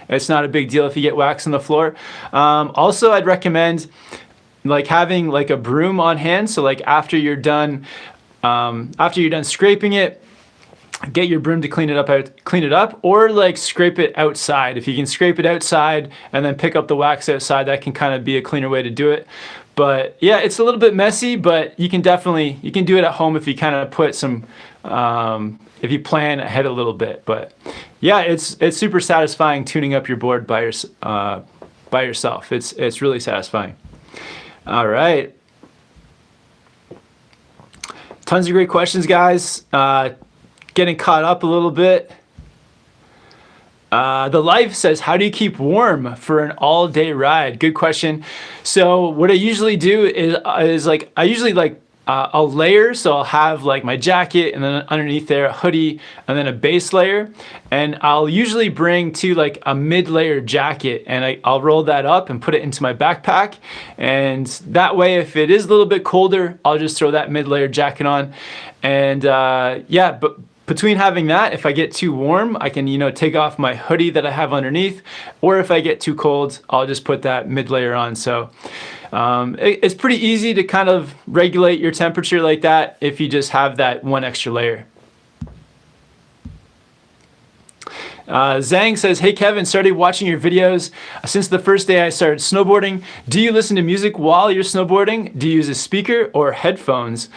it's not a big deal if you get wax on the floor. Also, I'd recommend like having like a broom on hand. So like after you're done scraping it, get your broom to clean it up, or like scrape it outside. If you can scrape it outside and then pick up the wax outside, that can kind of be a cleaner way to do it. But yeah, it's a little bit messy, but you can do it at home if you kind of put some, if you plan ahead a little bit. But yeah, it's super satisfying tuning up your board by yourself. It's really satisfying. All right. Tons of great questions, guys. Getting caught up a little bit. The Life says, how do you keep warm for an all-day ride? Good question. So what I usually do is like, I'll layer. So I'll have like my jacket, and then underneath there a hoodie, and then a base layer. And I'll usually bring to like a mid-layer jacket, and I'll roll that up and put it into my backpack. And that way, if it is a little bit colder, I'll just throw that mid-layer jacket on. And yeah, but between having that, if I get too warm, I can, take off my hoodie that I have underneath, or if I get too cold, I'll just put that mid layer on. So it's pretty easy to kind of regulate your temperature like that if you just have that one extra layer. Zhang says, hey Kevin, started watching your videos since the first day I started snowboarding. Do you listen to music while you're snowboarding? Do you use a speaker or headphones?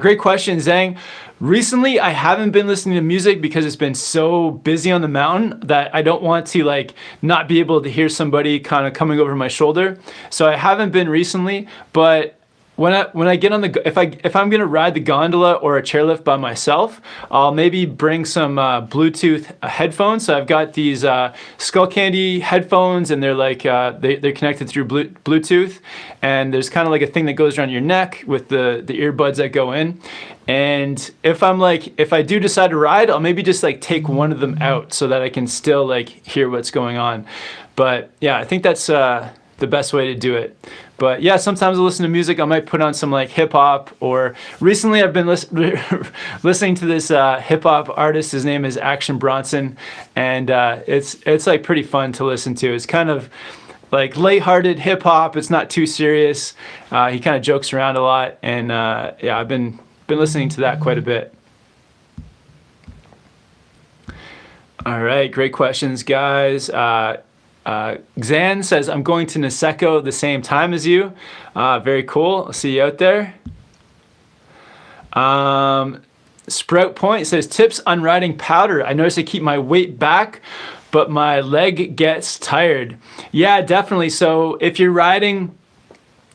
Great question, Zhang. Recently, I haven't been listening to music because it's been so busy on the mountain that I don't want to like not be able to hear somebody kind of coming over my shoulder. So I haven't been recently, but when I get on if I'm gonna ride the gondola or a chairlift by myself, I'll maybe bring some Bluetooth headphones. So I've got these Skull Candy headphones, and they're like they're connected through Bluetooth, and there's kind of like a thing that goes around your neck with the earbuds that go in. And if I do decide to ride, I'll maybe just like take one of them out so that I can still like hear what's going on. But yeah, I think that's the best way to do it. But yeah, sometimes I'll listen to music. I might put on some like hip hop, or recently I've been listening to this hip hop artist. His name is Action Bronson, and it's like pretty fun to listen to. It's kind of like lighthearted hip hop. It's not too serious. He kind of jokes around a lot, and yeah, I've been listening to that quite a bit. All right, great questions, guys. Xan says, I'm going to Niseko the same time as you. Very cool. I'll see you out there. Sprout Point says, tips on riding powder. I notice I keep my weight back, but my leg gets tired. Yeah, definitely. So if you're riding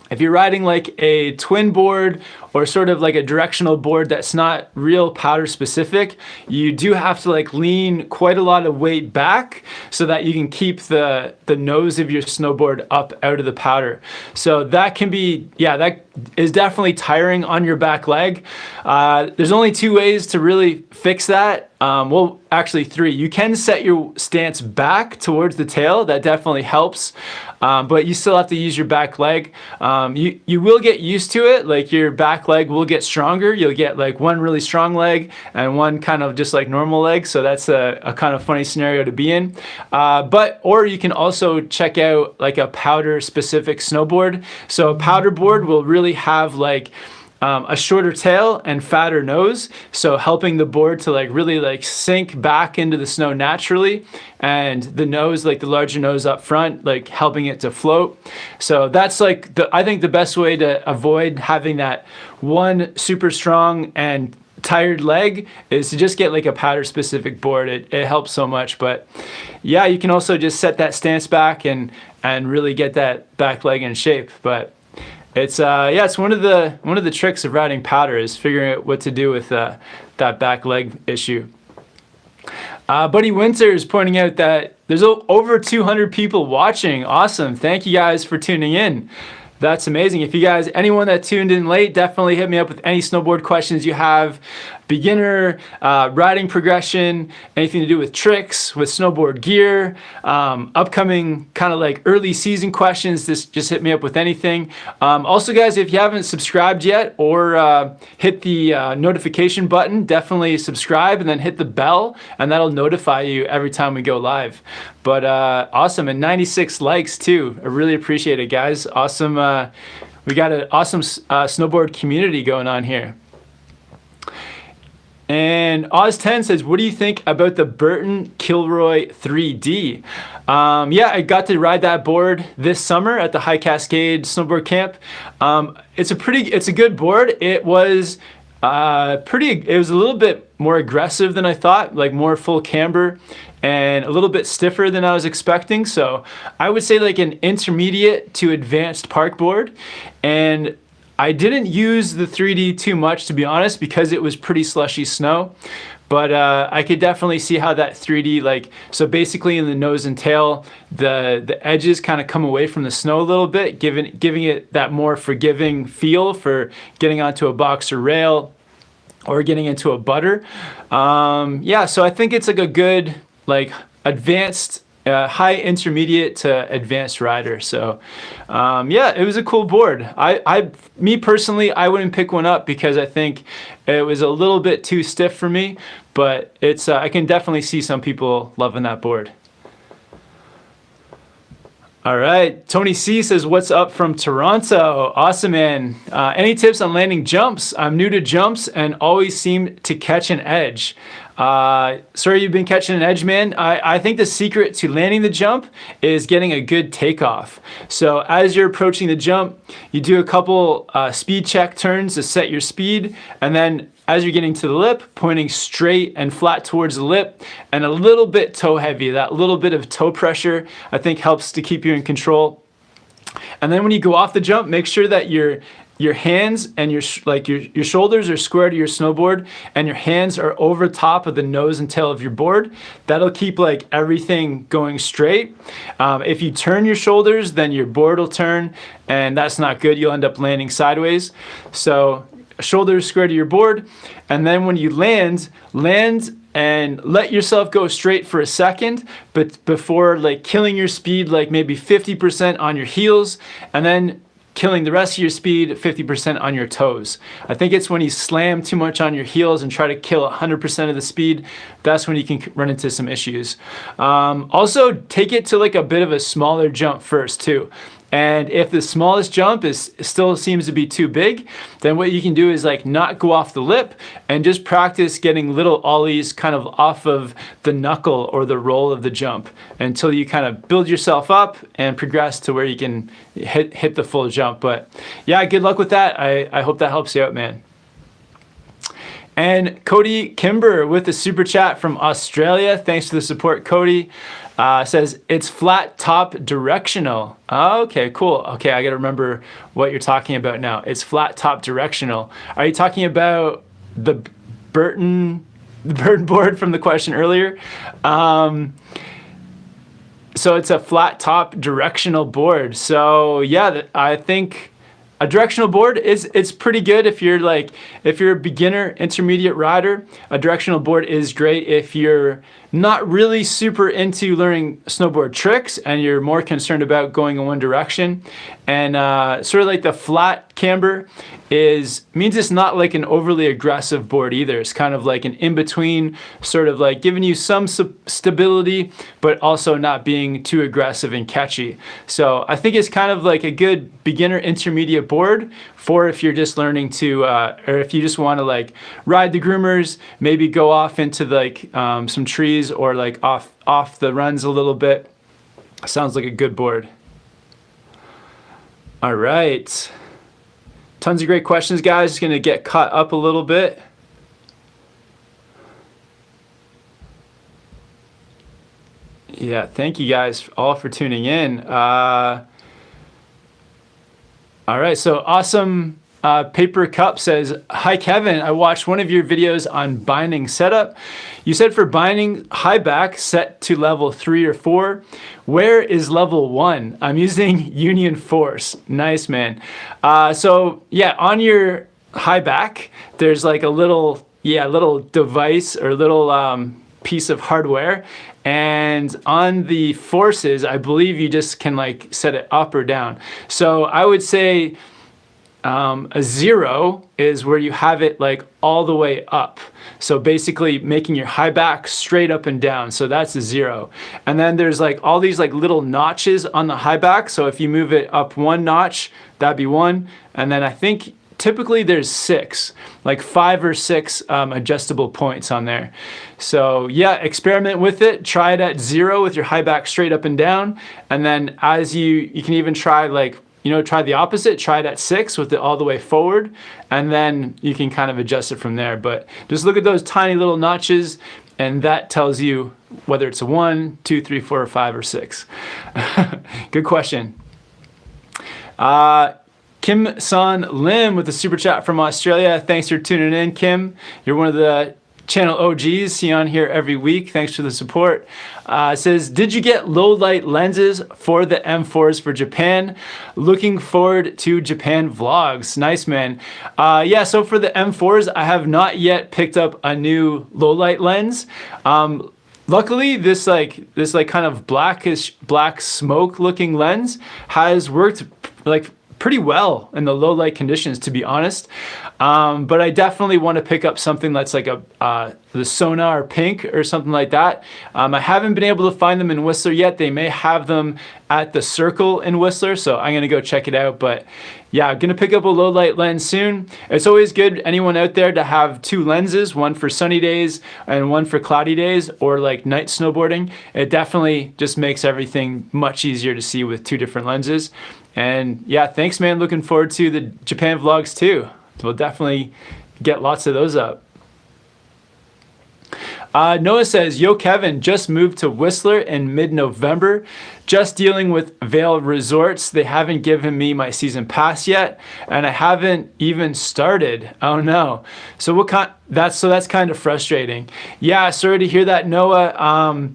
like a twin board, or sort of like a directional board that's not real powder specific, you do have to like lean quite a lot of weight back so that you can keep the nose of your snowboard up out of the powder. So that can be, yeah, that is definitely tiring on your back leg. There's only 2 ways to really fix that. Well, actually 3. You can set your stance back towards the tail. That definitely helps. But you still have to use your back leg. You will get used to it. Like your back leg will get stronger. You'll get like one really strong leg and one kind of just like normal leg. So that's a kind of funny scenario to be in. Or you can also check out like a powder specific snowboard. So a powder board will really have like a shorter tail and fatter nose, so helping the board to like really like sink back into the snow naturally, and the nose, like the larger nose up front, like helping it to float. So that's like I think the best way to avoid having that one super strong and tired leg is to just get like a powder specific board. It helps so much. But yeah, you can also just set that stance back and really get that back leg in shape. But it's it's one of the tricks of riding powder is figuring out what to do with that back leg issue. Buddy Winter is pointing out that there's over 200 people watching. Awesome. Thank you guys for tuning in. That's amazing. If you guys, anyone that tuned in late, definitely hit me up with any snowboard questions you have. Beginner, riding progression, anything to do with tricks, with snowboard gear, upcoming kind of like early season questions, just hit me up with anything. Also guys, if you haven't subscribed yet or hit the notification button, definitely subscribe and then hit the bell and that'll notify you every time we go live. But awesome, and 96 likes too. I really appreciate it, guys. Awesome. We got an awesome snowboard community going on here. And Oz10 says, what do you think about the Burton Kilroy 3D? Yeah, I got to ride that board this summer at the High Cascade Snowboard Camp. It's a good board. It was it was a little bit more aggressive than I thought, like more full camber and a little bit stiffer than I was expecting. So I would say like an intermediate to advanced park board. And I didn't use the 3D too much, to be honest, because it was pretty slushy snow. But I could definitely see how that 3D, like, so basically in the nose and tail, the edges kind of come away from the snow a little bit, giving it that more forgiving feel for getting onto a box or rail or getting into a butter. Yeah, so I think it's like a good, like, advanced, high intermediate to advanced rider. So yeah, it was a cool board. Me personally, I wouldn't pick one up because I think it was a little bit too stiff for me, but it's I can definitely see some people loving that board. All right, Tony C says, what's up from Toronto? Awesome, man. Any tips on landing jumps? I'm new to jumps and always seem to catch an edge. Sorry you've been catching an edge, man. I think the secret to landing the jump is getting a good takeoff. So as you're approaching the jump, you do a couple speed check turns to set your speed, and then as you're getting to the lip, pointing straight and flat towards the lip, and a little bit toe heavy. That little bit of toe pressure, I think, helps to keep you in control. And then when you go off the jump, make sure that your hands and your shoulders are square to your snowboard, and your hands are over top of the nose and tail of your board. That'll keep like everything going straight. If you turn your shoulders, then your board will turn, and that's not good. You'll end up landing sideways. So shoulders square to your board, and then when you land and let yourself go straight for a second, but before like killing your speed, like maybe 50% on your heels, and then killing the rest of your speed 50% on your toes. I think it's when you slam too much on your heels and try to kill 100% of the speed, that's when you can run into some issues. Also, take it to like a bit of a smaller jump first too. And if the smallest jump still seems to be too big, then what you can do is like not go off the lip and just practice getting little ollies kind of off of the knuckle or the roll of the jump until you kind of build yourself up and progress to where you can hit the full jump. But yeah, good luck with that. I hope that helps you out, man. And Cody Kimber with the super chat from Australia. Thanks for the support, Cody. Says it's flat top directional. Okay, cool. Okay, I got to remember what you're talking about now. It's flat top directional. Are you talking about the Burton board from the question earlier? So it's a flat top directional board. So yeah, I think A directional board it's pretty good if you're a beginner intermediate rider. A directional board is great if you're not really super into learning snowboard tricks and you're more concerned about going in one direction. And sort of like the flat camber means it's not like an overly aggressive board either. It's kind of like an in-between, sort of like giving you some stability, but also not being too aggressive and catchy. So I think it's kind of like a good beginner intermediate board for if you're just learning to, or if you just want to like ride the groomers, maybe go off into like some trees or like off the runs a little bit. Sounds like a good board. All right. Tons of great questions, guys. Just going to get caught up a little bit. Yeah, thank you guys all for tuning in. All right, so awesome. Paper Cup says, "Hi Kevin, I watched one of your videos on binding setup. You said for binding high back set to level 3 or 4. Where is level 1? I'm using Union Force." Nice, man. So yeah, on your high back, there's like a little device or little piece of hardware. And on the forces, I believe you just can like set it up or down. So I would say a 0 is where you have it like all the way up. So basically making your high back straight up and down. So that's a 0. And then there's like all these like little notches on the high back. So if you move it up 1 notch, that'd be 1. And then I think typically there's 6, like 5 or 6 adjustable points on there. So yeah, experiment with it. Try it at 0 with your high back straight up and down. And then as you can even try like, try the opposite, try it at 6 with it all the way forward, and then you can kind of adjust it from there. But just look at those tiny little notches, and that tells you whether it's a 1, 2, 3, 4, or 5, or 6. Good question. Kim San Lim with the super chat from Australia. Thanks for tuning in, Kim. You're one of the channel OGs. See you on here every week. Thanks for the support. Says, did you get low light lenses for the M4s for Japan? Looking forward to Japan vlogs. Nice, man. Yeah, so for the M4s, I have not yet picked up a new low light lens. Luckily, this kind of black smoke looking lens has worked like pretty well in the low light conditions, to be honest. But I definitely want to pick up something that's like the Sonar Pink or something like that. I haven't been able to find them in Whistler yet. They may have them at the Circle in Whistler, so I'm gonna go check it out. But yeah, I'm gonna pick up a low light lens soon. It's always good, anyone out there, to have 2 lenses, one for sunny days and one for cloudy days or like night snowboarding. It definitely just makes everything much easier to see with 2 different lenses. And yeah, thanks, man. Looking forward to the Japan vlogs too. We'll definitely get lots of those up. Noah says, yo Kevin, just moved to Whistler in mid-November. Just dealing with Vail Resorts. They haven't given me my season pass yet, and I haven't even started. Oh no. So that's kind of frustrating. Yeah, sorry to hear that, Noah.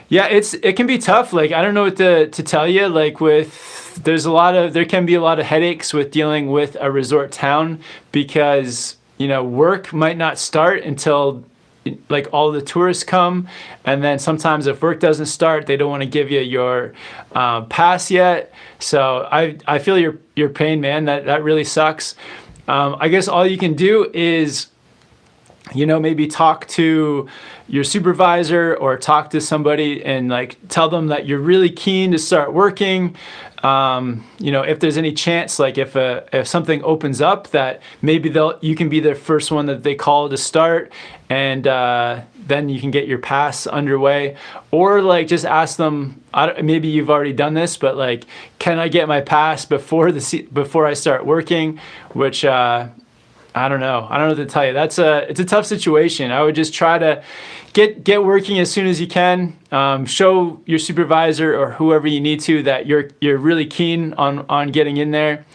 Yeah, it can be tough. Like, I don't know what to tell you. Like there can be a lot of headaches with dealing with a resort town because, work might not start until like all the tourists come, and then sometimes if work doesn't start, they don't want to give you your pass yet. So I feel your pain, man. That really sucks. I guess all you can do is maybe talk to your supervisor or talk to somebody and like tell them that you're really keen to start working. If there's any chance, like if something opens up, that maybe you can be the first one that they call to start, and then you can get your pass underway. Or like just ask them, maybe you've already done this, but like, can I get my pass before I start working? Which I don't know what to tell you. It's a tough situation. I would just try to get working as soon as you can. Show your supervisor or whoever you need to that you're really keen on getting in there.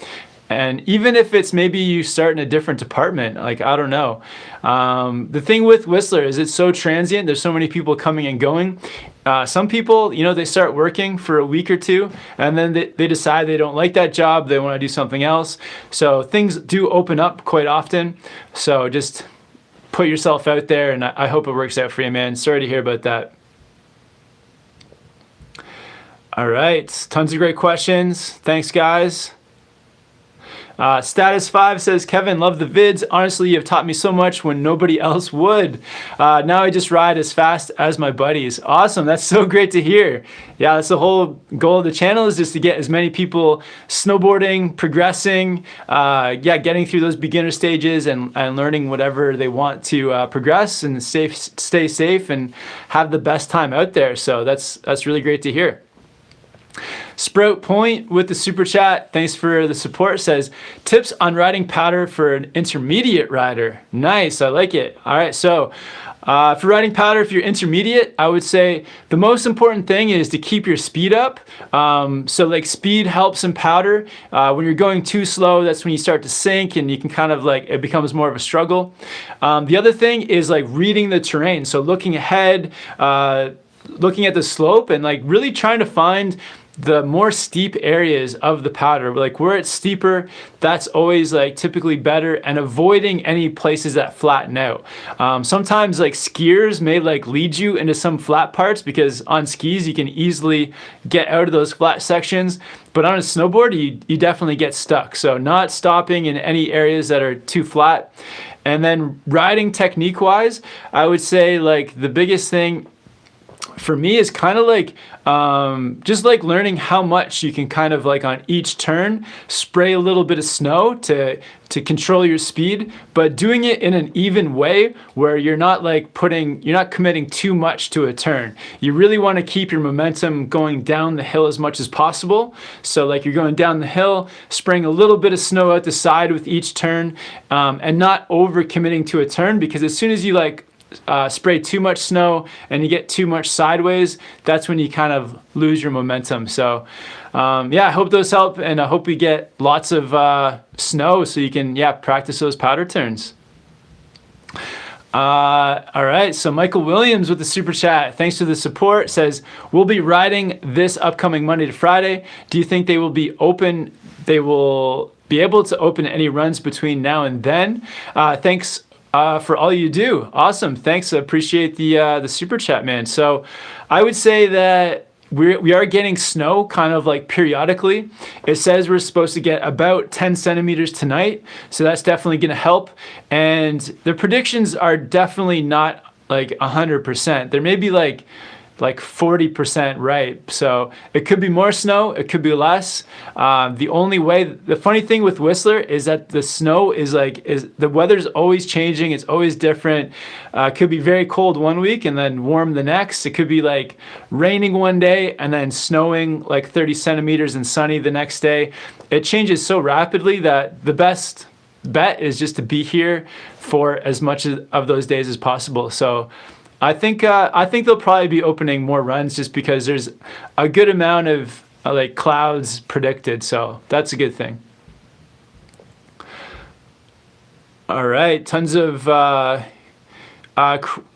And even if it's maybe you start in a different department, like, I don't know. The thing with Whistler is it's so transient. There's so many people coming and going. Some people, they start working for a week or two, and then they decide they don't like that job. They want to do something else. So things do open up quite often. So just put yourself out there, and I hope it works out for you, man. Sorry to hear about that. All right, tons of great questions. Thanks, guys. Status 5 says, Kevin, love the vids. Honestly, you've taught me so much when nobody else would. Now I just ride as fast as my buddies. Awesome. That's so great to hear. Yeah, that's the whole goal of the channel, is just to get as many people snowboarding, progressing, getting through those beginner stages and learning whatever they want to progress and stay safe and have the best time out there. So that's really great to hear. Sprout Point with the super chat, thanks for the support, says tips on riding powder for an intermediate rider. Nice, I like it. All right, so for riding powder, if you're intermediate, I would say the most important thing is to keep your speed up. So like speed helps in powder. When you're going too slow, that's when you start to sink and you can kind of like, it becomes more of a struggle. The other thing is like reading the terrain. So looking ahead, looking at the slope and like really trying to find the more steep areas of the powder. Like where it's steeper, that's always like typically better, and avoiding any places that flatten out. Sometimes like skiers may like lead you into some flat parts, because on skis you can easily get out of those flat sections, but on a snowboard you definitely get stuck. So not stopping in any areas that are too flat. And then riding technique wise, I would say like the biggest thing for me is kind of like just like learning how much you can kind of like on each turn spray a little bit of snow to control your speed, but doing it in an even way where you're not committing too much to a turn. You really want to keep your momentum going down the hill as much as possible. So like you're going down the hill, spraying a little bit of snow out the side with each turn, and not over committing to a turn, because as soon as you like spray too much snow and you get too much sideways, that's when you kind of lose your momentum. So I hope those help, and I hope we get lots of snow so you can practice those powder turns. All right, so Michael Williams with the super chat, thanks for the support, says we'll be riding this upcoming Monday to Friday. Do you think they will be able to open any runs between now and then? Thanks for all you do. Awesome. Thanks. I appreciate the super chat, man. So I would say that we are getting snow kind of like periodically. It says we're supposed to get about 10 centimeters tonight. So that's definitely going to help. And the predictions are definitely not like 100%. There may be like 40% right. So it could be more snow, it could be less. The funny thing with Whistler is that the snow is the weather's always changing, it's always different. It could be very cold one week and then warm the next. It could be like raining one day and then snowing like 30 centimeters and sunny the next day. It changes so rapidly that the best bet is just to be here for as much of those days as possible. So I think they'll probably be opening more runs just because there's a good amount of like clouds predicted, so that's a good thing. All right, tons of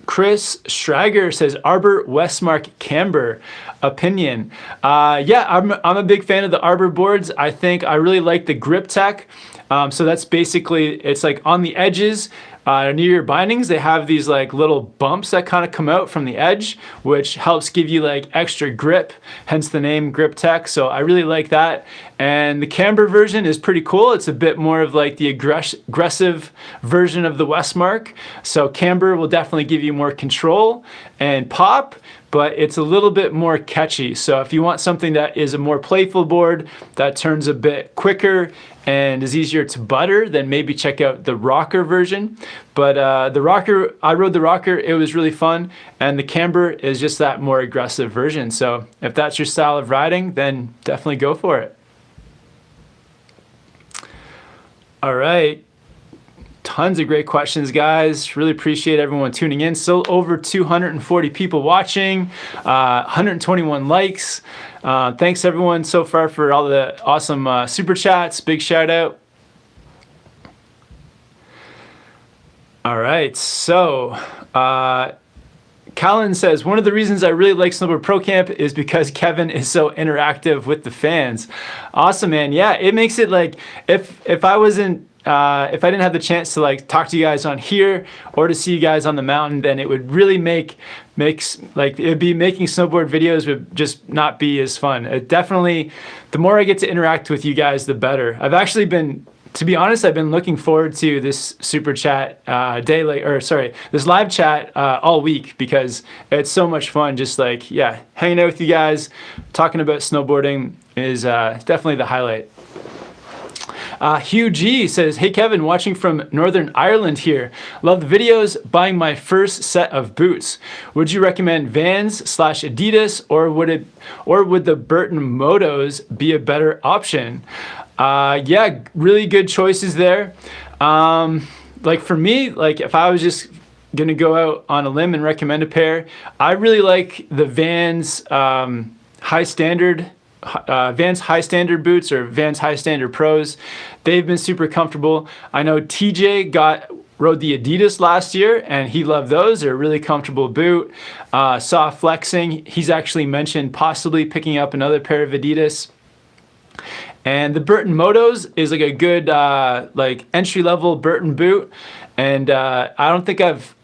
Chris Schrager says Arbor Westmark Camber opinion. I'm a big fan of the Arbor boards. I really like the grip tech. So that's basically, it's like on the edges near your bindings, they have these like little bumps that kind of come out from the edge, which helps give you like extra grip, hence the name Grip Tech. So I really like that. And the camber version is pretty cool. It's a bit more of like the aggressive version of the Westmark. So camber will definitely give you more control and pop, but it's a little bit more catchy. So if you want something that is a more playful board that turns a bit quicker and is easier to butter, then maybe check out the rocker version. But I rode the rocker, it was really fun, and the camber is just that more aggressive version. So if that's your style of riding, then definitely go for it. All right. Tons of great questions, guys. Really appreciate everyone tuning in. Still over 240 people watching, 121 likes. Thanks everyone so far for all the awesome super chats. Big shout out. All right, so Callan says, one of the reasons I really like Snowboard Pro Camp is because Kevin is so interactive with the fans. Awesome, man. Yeah, it makes it like, if I wasn't, if I didn't have the chance to like talk to you guys on here or to see you guys on the mountain, then it would really makes like, it'd be making snowboard videos would just not be as fun. It definitely, the more I get to interact with you guys, the better. I've actually been, to be honest, I've been looking forward to this super chat this live chat all week, because it's so much fun. Just like, yeah, hanging out with you guys, talking about snowboarding is definitely the highlight. Hugh G says, hey Kevin, watching from Northern Ireland here. Love the videos, buying my first set of boots. Would you recommend Vans/Adidas, or would the Burton Motos be a better option? Yeah, really good choices there. Like for me, like if I was just gonna go out on a limb and recommend a pair, I really like the Vans High Standard boots, or Vans High Standard Pros. They've been super comfortable. I know TJ rode the Adidas last year and he loved those. They're a really comfortable boot. Saw flexing. He's actually mentioned possibly picking up another pair of Adidas. And the Burton Motos is like a good like entry-level Burton boot. And I don't think I've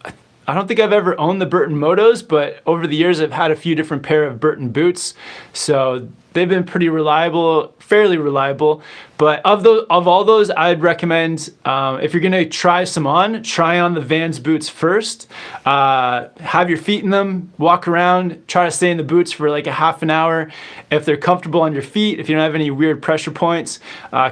ever owned the Burton Motos, but over the years I've had a few different pair of Burton boots. So they've been pretty reliable, fairly reliable. But of all those, I'd recommend, if you're gonna try on the Vans boots first. Have your feet in them, walk around, try to stay in the boots for like a half an hour. If they're comfortable on your feet, if you don't have any weird pressure points,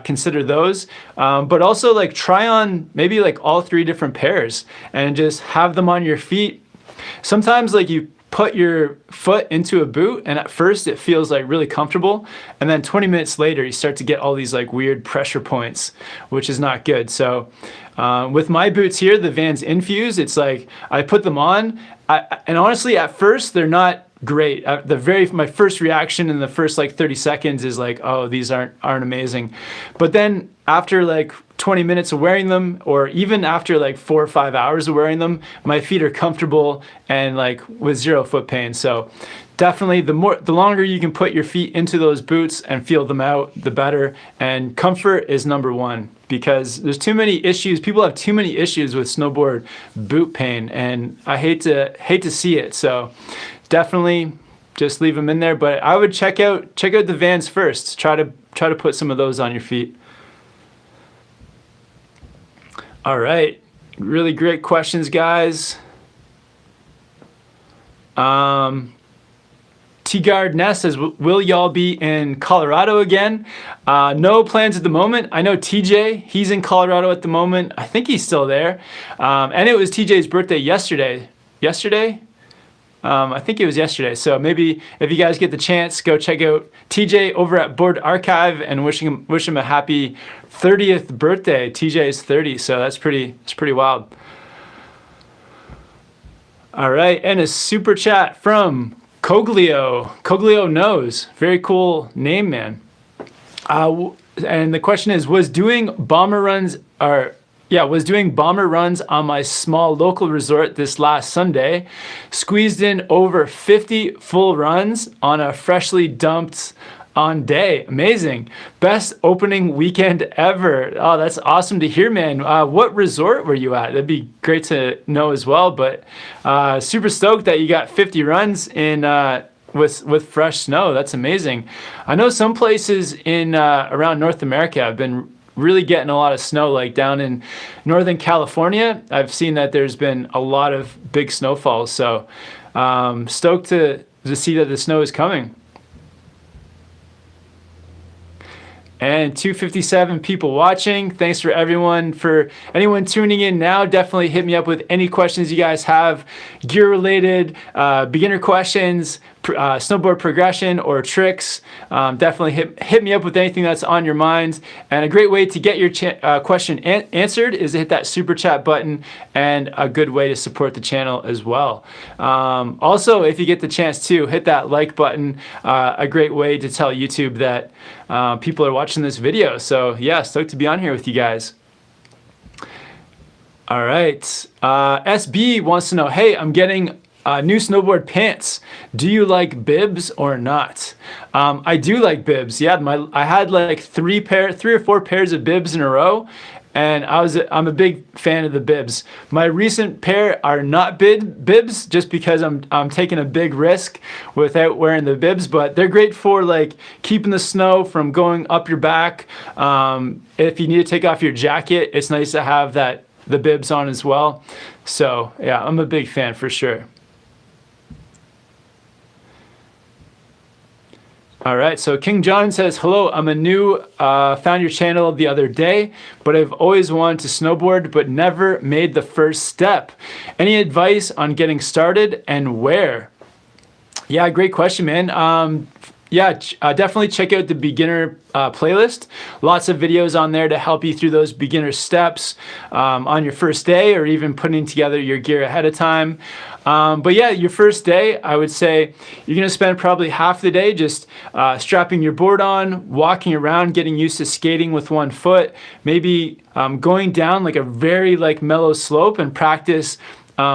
consider those. But also like try on maybe like all 3 different pairs and just have them on your feet. Sometimes like you put your foot into a boot and at first it feels like really comfortable, and then 20 minutes later you start to get all these like weird pressure points, which is not good. So with my boots here, the Vans Infuse, it's like I put them on, and honestly at first they're not great. My first reaction in the first like 30 seconds is like, oh, these aren't amazing. But then after like 20 minutes of wearing them, or even after like 4 or 5 hours of wearing them, my feet are comfortable and like with 0 foot pain. So definitely the longer you can put your feet into those boots and feel them out, the better. And comfort is number 1, because there's too many issues. People have too many issues with snowboard boot pain, and I hate to see it. So definitely just leave them in there. But I would check out the Vans first. Try to put some of those on your feet. All right, really great questions, guys. T-Guard Ness says, will y'all be in Colorado again? No plans at the moment. I know TJ, he's in Colorado at the moment. I think he's still there. And it was TJ's birthday yesterday. I think it was yesterday. So maybe if you guys get the chance, go check out TJ over at Board Archive and wish him a happy 30th birthday. TJ is 30, so it's pretty wild. All right, and a super chat from Coglio. Coglio knows. Very cool name, man. And the question is, was doing bomber runs on my small local resort this last Sunday. Squeezed in over 50 full runs on a freshly dumped on day. Amazing. Best opening weekend ever. Oh, that's awesome to hear, man. What resort were you at? That'd be great to know as well. But super stoked that you got 50 runs in with fresh snow. That's amazing. I know some places in around North America have been really getting a lot of snow, like down in Northern California. I've seen that there's been a lot of big snowfalls. So stoked to see that the snow is coming. And 257 people watching. Thanks for anyone tuning in now. Definitely hit me up with any questions you guys have, gear related, beginner questions, snowboard progression or tricks. Definitely hit me up with anything that's on your mind. And a great way to get your question answered is to hit that super chat button, and a good way to support the channel as well. Also, if you get the chance to hit that like button, a great way to tell YouTube that people are watching this video. So yeah, stoked to be on here with you guys. All right, SB wants to know, hey, I'm getting new snowboard pants. Do you like bibs or not? I do like bibs. Yeah, I had like three or four pairs of bibs in a row, and I'm a big fan of the bibs. My recent pair are not bibs, just because I'm taking a big risk without wearing the bibs, but they're great for like keeping the snow from going up your back. If you need to take off your jacket, it's nice to have the bibs on as well. So yeah, I'm a big fan for sure. All right, so King John says, hello, I'm a new, found your channel the other day, but I've always wanted to snowboard, but never made the first step. Any advice on getting started and where? Yeah, great question, man. Definitely check out the beginner playlist. Lots of videos on there to help you through those beginner steps on your first day, or even putting together your gear ahead of time. But yeah, your first day, I would say you're gonna spend probably half the day just strapping your board on, walking around, getting used to skating with one foot, maybe going down like a very mellow slope and practice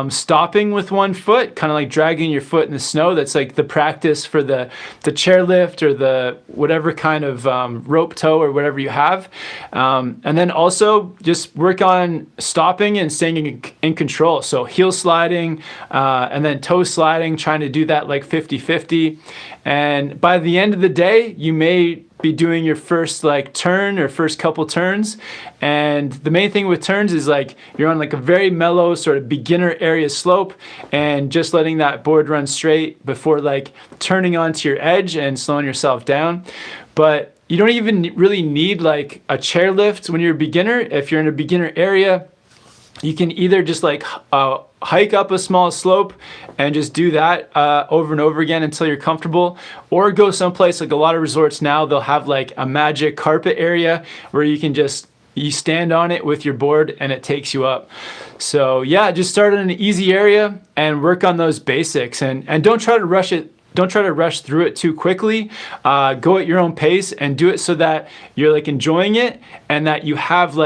stopping with one foot, kind of like dragging your foot in the snow. That's like the practice for the chairlift or the whatever kind of rope tow or whatever you have. And then also just work on stopping and staying in control. So heel sliding and then toe sliding, trying to do that like 50-50. And by the end of the day, you may be doing your first turn or first couple turns. And the main thing with turns is you're on a very mellow sort of beginner area slope, and just letting that board run straight before turning onto your edge and slowing yourself down. But you don't even really need a chairlift when you're a beginner. If you're in a beginner area, you can either just hike up a small slope and just do that over and over again until you're comfortable, or go someplace like a lot of resorts now, they'll have a magic carpet area where you can you stand on it with your board and it takes you up. So yeah, just start in an easy area and work on those basics, and don't try to rush it. Don't try to rush through it too quickly. Go at your own pace and do it so that you're enjoying it, and that you have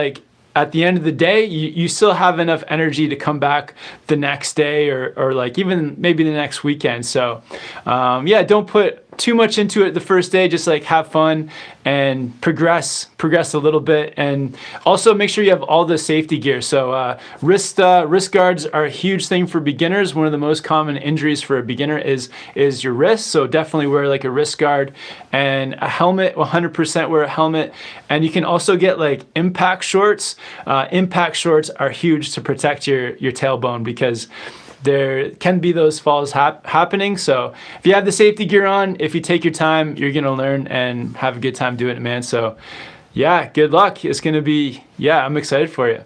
at the end of the day, you still have enough energy to come back the next day, or even maybe the next weekend. So yeah, don't put too much into it the first day. Just have fun and progress a little bit. And also make sure you have all the safety gear. So wrist guards are a huge thing for beginners. One of the most common injuries for a beginner is your wrist. So definitely wear a wrist guard, and a helmet. 100% wear a helmet. And you can also get impact shorts. Impact shorts are huge to protect your tailbone, because there can be those falls happening. So if you have the safety gear on, if you take your time, you're gonna learn and have a good time doing it, man. So yeah, good luck. It's gonna be, yeah, I'm excited for you.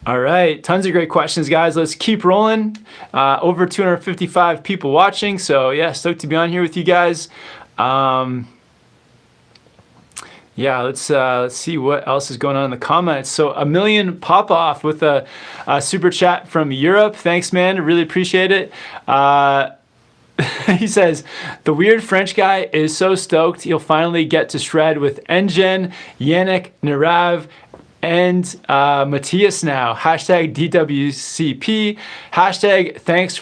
All right, tons of great questions, guys. Let's keep rolling. Over 255 people watching. So yeah, stoked to be on here with you guys. Yeah, let's see what else is going on in the comments. So a million pop off with a super chat from Europe. Thanks, man. Really appreciate it. He says, the weird French guy is so stoked he'll finally get to shred with Engin, Yannick, Narav, and Matthias now. Hashtag DWCP. Hashtag thanks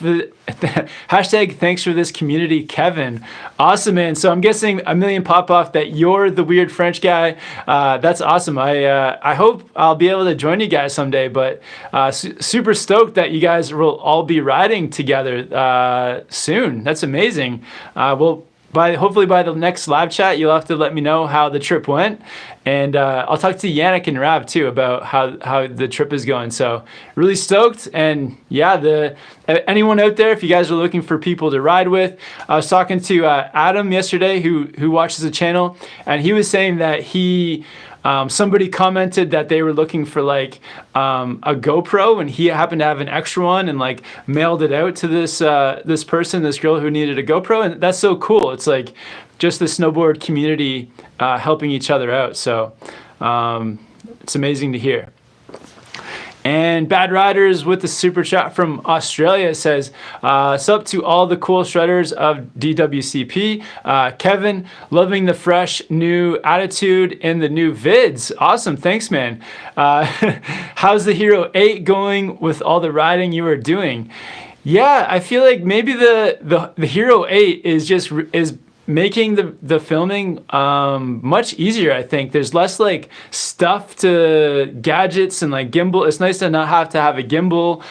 for this community, Kevin. Awesome, man. So I'm guessing a million pop off that you're the weird French guy. That's awesome. I hope I'll be able to join you guys someday, but super stoked that you guys will all be riding together soon. That's amazing. Hopefully by the next live chat, you'll have to let me know how the trip went. And I'll talk to Yannick and Rab too about how the trip is going. So really stoked. And yeah, anyone out there, if you guys are looking for people to ride with, I was talking to Adam yesterday who watches the channel, and he was saying that somebody commented that they were looking for a GoPro, and he happened to have an extra one, and mailed it out to this girl who needed a GoPro. And that's so cool. It's just the snowboard community helping each other out. So it's amazing to hear. And Bad Riders with the super chat from Australia says, sup to all the cool shredders of DWCP. Kevin, loving the fresh new attitude in the new vids. Awesome. Thanks, man. How's the Hero 8 going with all the riding you are doing? Yeah, I feel like maybe the Hero 8 is making the filming much easier. I think there's less like stuff to gadgets and like gimbal. It's nice to not have to have a gimbal.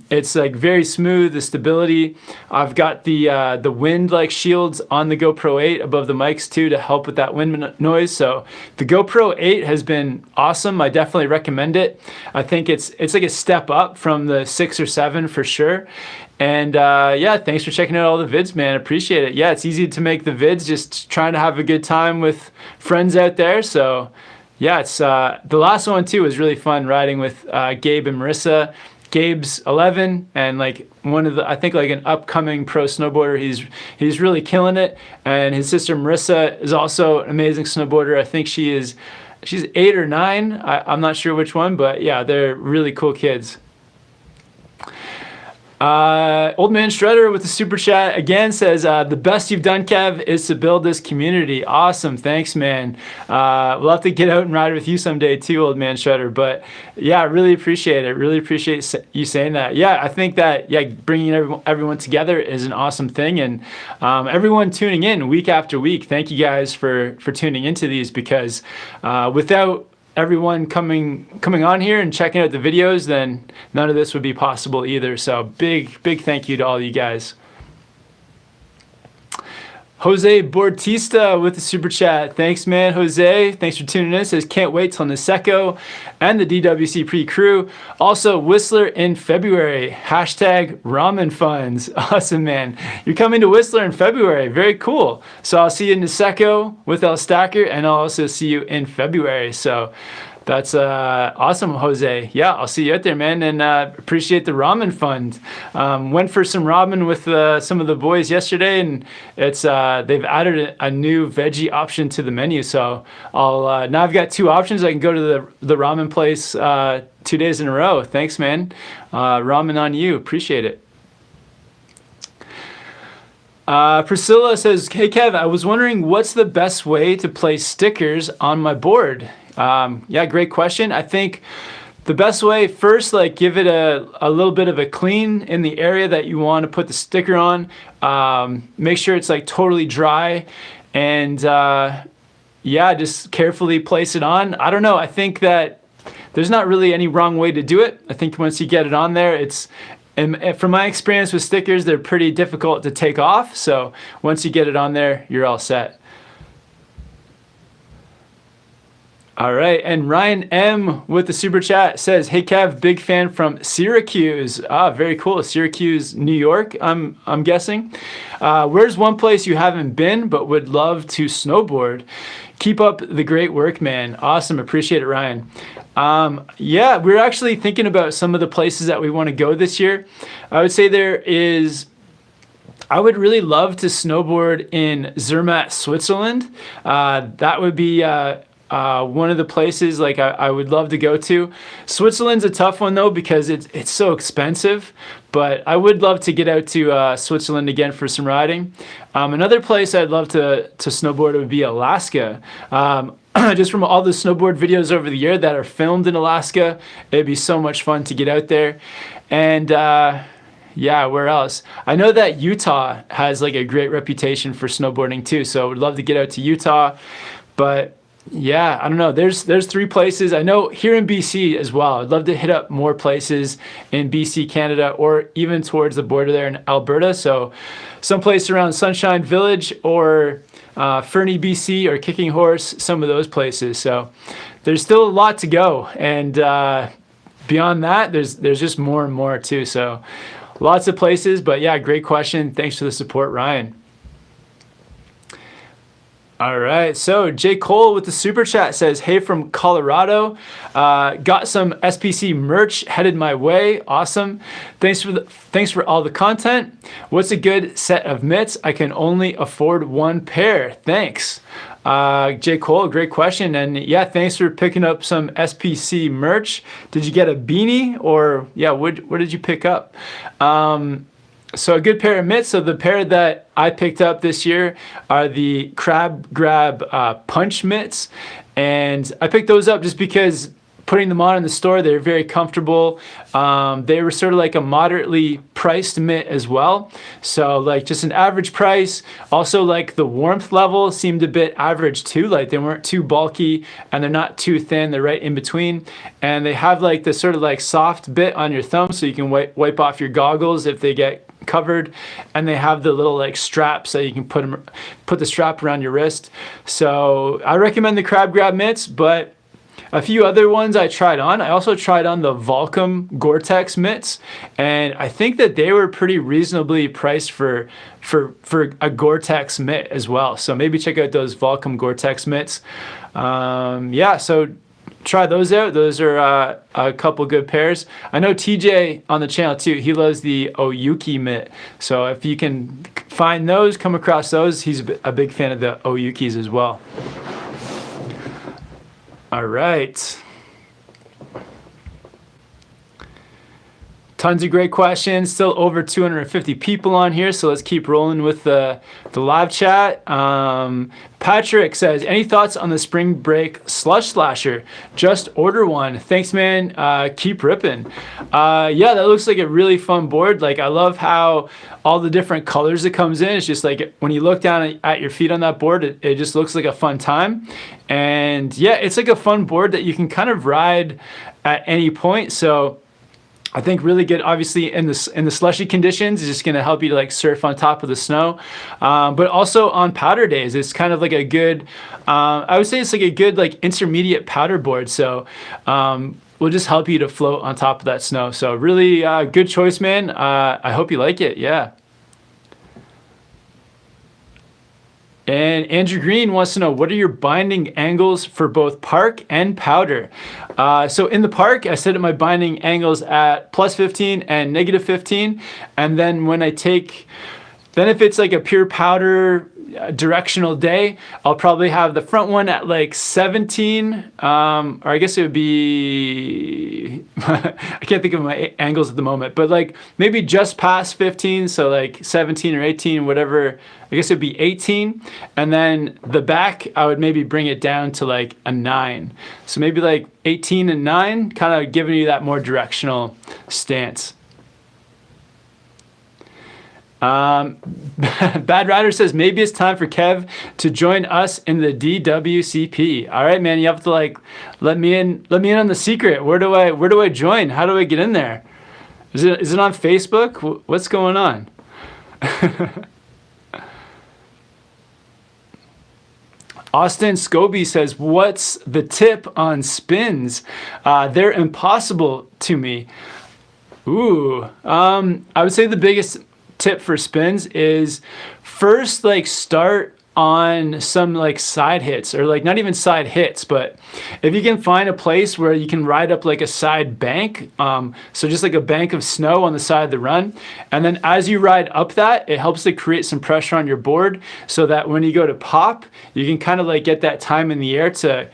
It's like very smooth, the stability. I've got the wind like shields on the GoPro 8 above the mics too to help with that wind noise. So the GoPro 8 has been awesome. I definitely recommend it. I think it's like a step up from the 6 or 7 for sure. And yeah, thanks for checking out all the vids, man. Appreciate it. Yeah, it's easy to make the vids, just trying to have a good time with friends out there. So yeah, it's the last one too was really fun, riding with Gabe and Marissa. Gabe's 11 and like one of the, I think like an upcoming pro snowboarder. He's really killing it. And his sister Marissa is also an amazing snowboarder. I think she's 8 or 9. I'm not sure which one, but yeah, they're really cool kids. Old Man Shredder with the super chat again says, the best you've done, Kev, is to build this community. Awesome. Thanks, man. We'll have to get out and ride with you someday too, Old Man Shredder. But yeah, I really appreciate it. Really appreciate you saying that. Yeah, I think that, yeah, bringing everyone together is an awesome thing. And everyone tuning in week after week, thank you guys for tuning into these, because without everyone coming on here and checking out the videos, then none of this would be possible either. So big thank you to all you guys. Jose Bortista with the super chat. Thanks, man, Jose. Thanks for tuning in. Says, can't wait till Niseko and the DWC pre-crew. Also, Whistler in February. Hashtag ramen funds. Awesome, man. You're coming to Whistler in February. Very cool. So I'll see you in Niseko with El Stacker, and I'll also see you in February. So that's awesome, Jose. Yeah, I'll see you out there, man, and appreciate the ramen fund. Went for some ramen with some of the boys yesterday, and it's they've added a new veggie option to the menu. So I'll now I've got 2 options. I can go to the ramen place 2 days in a row. Thanks, man. Ramen on you. Appreciate it. Priscilla says, hey, Kev, I was wondering what's the best way to place stickers on my board? Yeah, great question. I think the best way, first, like give it a little bit of a clean in the area that you want to put the sticker on. Make sure it's like totally dry, and yeah, just carefully place it on. I don't know. I think that there's not really any wrong way to do it. I think once you get it on there, and from my experience with stickers, they're pretty difficult to take off. So once you get it on there, you're all set. All right, and Ryan M with the super chat says, hey Kev, big fan from Syracuse. Very cool. Syracuse, New York, I'm guessing. Where's one place you haven't been but would love to snowboard? Keep up the great work, man. Awesome. Appreciate it, Ryan. Yeah, we're actually thinking about some of the places that we want to go this year. I would say I would really love to snowboard in Zermatt, Switzerland. That would be one of the places like I would love to go to. Switzerland's a tough one though, because it's so expensive, but I would love to get out to Switzerland again for some riding. Another place I'd love to snowboard would be Alaska. Just from all the snowboard videos over the year that are filmed in Alaska, it'd be so much fun to get out there. And yeah, where else? I know that Utah has like a great reputation for snowboarding too, so I would love to get out to Utah. But yeah, I don't know. There's 3 places. I know here in BC as well. I'd love to hit up more places in BC, Canada, or even towards the border there in Alberta. So someplace around Sunshine Village or Fernie, BC, or Kicking Horse, some of those places. So there's still a lot to go. And beyond that, there's just more and more too. So lots of places. But yeah, great question. Thanks for the support, Ryan. All right, so J. Cole with the super chat says, hey from Colorado, got some SPC merch headed my way. Awesome. Thanks for all the content. What's a good set of mitts? I can only afford 1 pair. Thanks. J. Cole, great question. And yeah, thanks for picking up some SPC merch. Did you get a beanie or yeah, what did you pick up? So a good pair of mitts. So the pair that I picked up this year are the Crab Grab punch mitts. And I picked those up just because putting them on in the store, they're very comfortable. They were sort of like a moderately priced mitt as well. So like just an average price. Also like the warmth level seemed a bit average too. Like they weren't too bulky and they're not too thin. They're right in between. And they have like this sort of like soft bit on your thumb so you can wipe off your goggles if they get covered, and they have the little like straps that you can put the strap around your wrist. So I recommend the Crab Grab mitts, but a few other ones I tried on. I also tried on the Volcom Gore-Tex mitts, and I think that they were pretty reasonably priced for a Gore-Tex mitt as well. So maybe check out those Volcom Gore-Tex mitts. Yeah, so try those out. Those are a couple good pairs. I know TJ on the channel too, he loves the Oyuki mitt. So if you can find those, come across those, he's a big fan of the Oyukis as well. All right. Tons of great questions. Still over 250 people on here, so let's keep rolling with the live chat. Patrick says, any thoughts on the spring break slush slasher? Just order one. Thanks, man. Keep ripping. Yeah, that looks like a really fun board. Like I love how all the different colors it comes in. It's just like when you look down at your feet on that board, it just looks like a fun time. And yeah, it's like a fun board that you can kind of ride at any point. So I think really good, obviously in the slushy conditions, it's just going to help you to like surf on top of the snow. But also on powder days, it's kind of like a good, I would say it's like a good like intermediate powder board. So will just help you to float on top of that snow. So really good choice, man. I hope you like it. Yeah. And Andrew Green wants to know, what are your binding angles for both park and powder? So in the park, I set up my binding angles at +15 and -15. And then when I take, then if it's like a pure powder directional day, I'll probably have the front one at like 17, or I guess it would be, I can't think of my angles at the moment, but like maybe just past 15, so like 17 or 18, whatever, I guess it'd be 18. And then the back, I would maybe bring it down to like a 9. So maybe like 18 and 9, kind of giving you that more directional stance. Bad Rider says, maybe it's time for Kev to join us in the DWCP. All right, man, you have to like let me in on the secret. Where do I join? How do I get in there? Is it on Facebook? What's going on? Austin Scobie says, what's the tip on spins? They're impossible to me. Ooh, I would say the biggest tip for spins is first like start on some like side hits, or like not even side hits, but if you can find a place where you can ride up like a side bank, so just like a bank of snow on the side of the run, and then as you ride up that, it helps to create some pressure on your board so that when you go to pop, you can kind of like get that time in the air to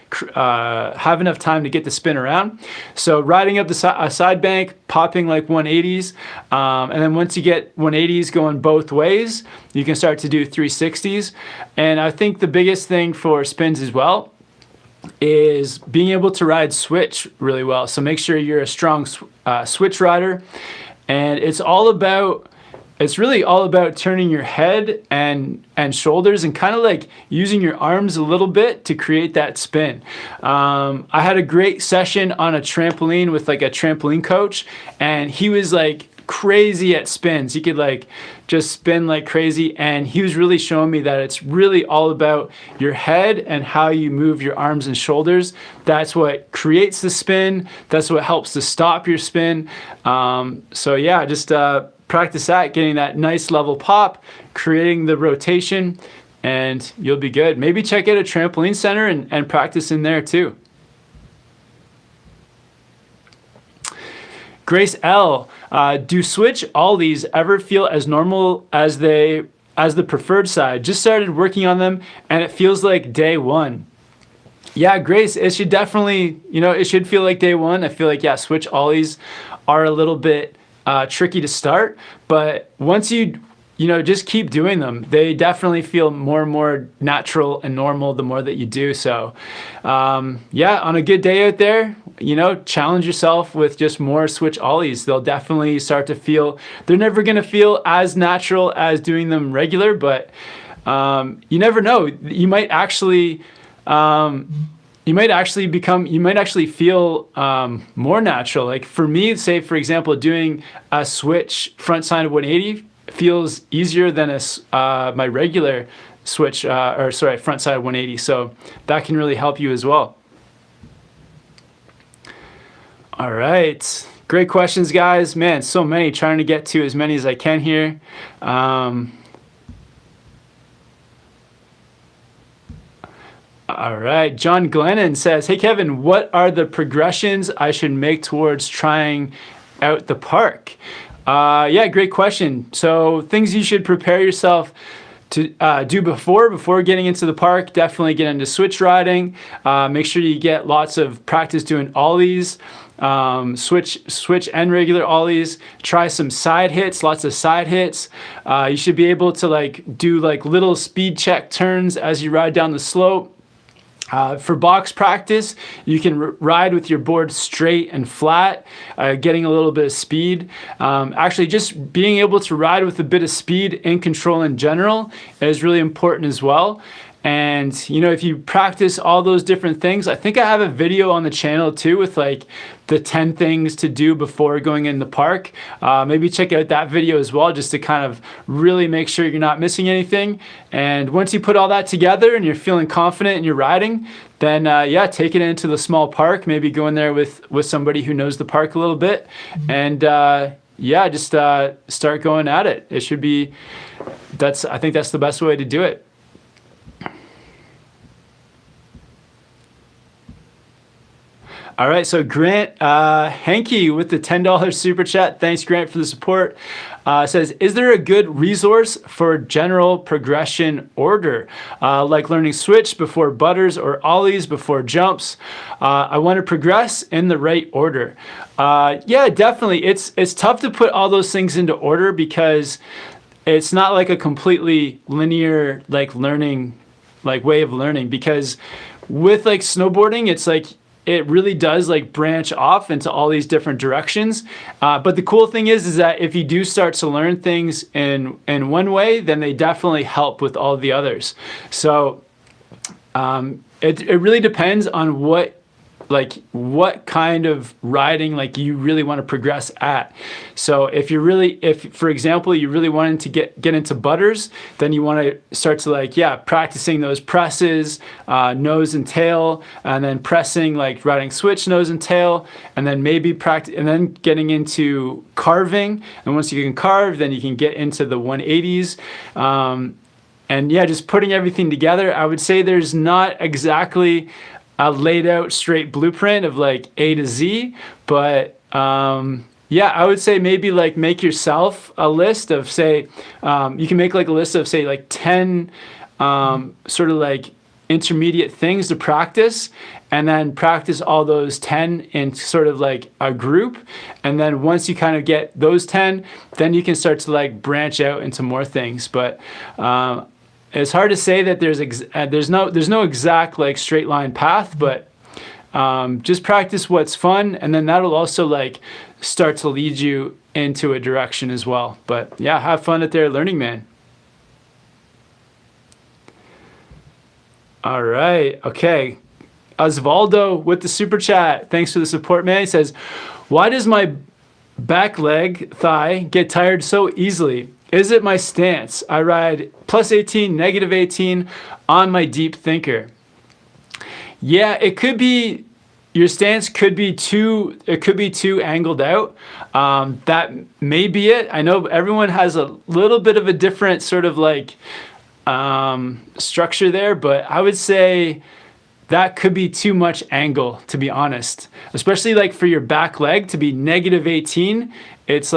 have enough time to get the spin around. So riding up a side bank, popping like 180s, and then once you get 180s going both ways, you can start to do 360s. And I think the biggest thing for spins as well is being able to ride switch really well. So make sure you're a strong switch rider. And it's really all about turning your head and shoulders and kind of like using your arms a little bit to create that spin. I had a great session on a trampoline with like a trampoline coach, and he was like crazy at spins. He could like just spin like crazy, and he was really showing me that it's really all about your head and how you move your arms and shoulders. That's what creates the spin. That's what helps to stop your spin. So yeah, just practice that, getting that nice level pop, creating the rotation, and you'll be good. Maybe check out a trampoline center and practice in there too. Grace L, do switch ollies ever feel as normal as they as the preferred side. Just started working on them and it feels like day one. Yeah, Grace, it should definitely, it should feel like day one. I feel like, yeah, switch ollies are a little bit tricky to start, but once you just keep doing them, they definitely feel more and more natural and normal the more that you do. So yeah, on a good day out there, challenge yourself with just more switch ollies. They'll definitely start to feel, they're never going to feel as natural as doing them regular, but you never know. You might actually feel more natural. Like for me, say for example, doing a switch front side of 180 feels easier than my regular switch, front side 180. So that can really help you as well. All right, great questions, guys. Man, so many. Trying to get to as many as I can here. All right, John Glennon says, hey Kevin, what are the progressions I should make towards trying out the park? Yeah, great question. So things you should prepare yourself to do before getting into the park. Definitely get into switch riding. Make sure you get lots of practice doing ollies, switch and regular ollies. Try some side hits, lots of side hits. You should be able to do little speed check turns as you ride down the slope. For box practice, you can ride with your board straight and flat, getting a little bit of speed. Actually, just being able to ride with a bit of speed in control in general is really important as well. And, if you practice all those different things, I think I have a video on the channel too with the 10 things to do before going in the park. Maybe check out that video as well, just to kind of really make sure you're not missing anything. And once you put all that together and you're feeling confident in your riding, then yeah, take it into the small park, maybe go in there with somebody who knows the park a little bit. And yeah, just start going at it. It should be, I think that's the best way to do it. All right, so Grant Henke with the $10 super chat. Thanks, Grant, for the support. Says, is there a good resource for general progression order, like learning switch before butters or ollies before jumps? I want to progress in the right order. Yeah, definitely. It's tough to put all those things into order because it's not like a completely linear learning way of learning. Because with snowboarding, it's it really does branch off into all these different directions. But the cool thing is that if you do start to learn things in one way, then they definitely help with all the others. So it really depends on what kind of riding you really want to progress at. So if for example you really wanted to get into butters, then you want to start to practicing those presses, nose and tail, and then pressing riding switch nose and tail, and then maybe practice, and then getting into carving. And once you can carve, then you can get into the 180s. And yeah, just putting everything together. I would say there's not exactly a laid out straight blueprint of A to Z, but yeah, I would say maybe make yourself a list of say, you can make a list of say 10 sort of intermediate things to practice, and then practice all those 10 in sort of a group. And then once you kind of get those 10, then you can start to branch out into more things. But it's hard to say that there's no exact straight line path, but just practice what's fun, and then that'll also start to lead you into a direction as well. But yeah, have fun out there learning, man. All right, okay. Osvaldo with the super chat. Thanks for the support, man. He says, why does my back leg thigh get tired so easily? Is it my stance? I ride +18, -18 on my deep thinker. Yeah, it could be, your stance could be too angled out. That may be it. I know everyone has a little bit of a different sort of structure there, but I would say that could be too much angle, to be honest. Especially for your back leg to be -18, it's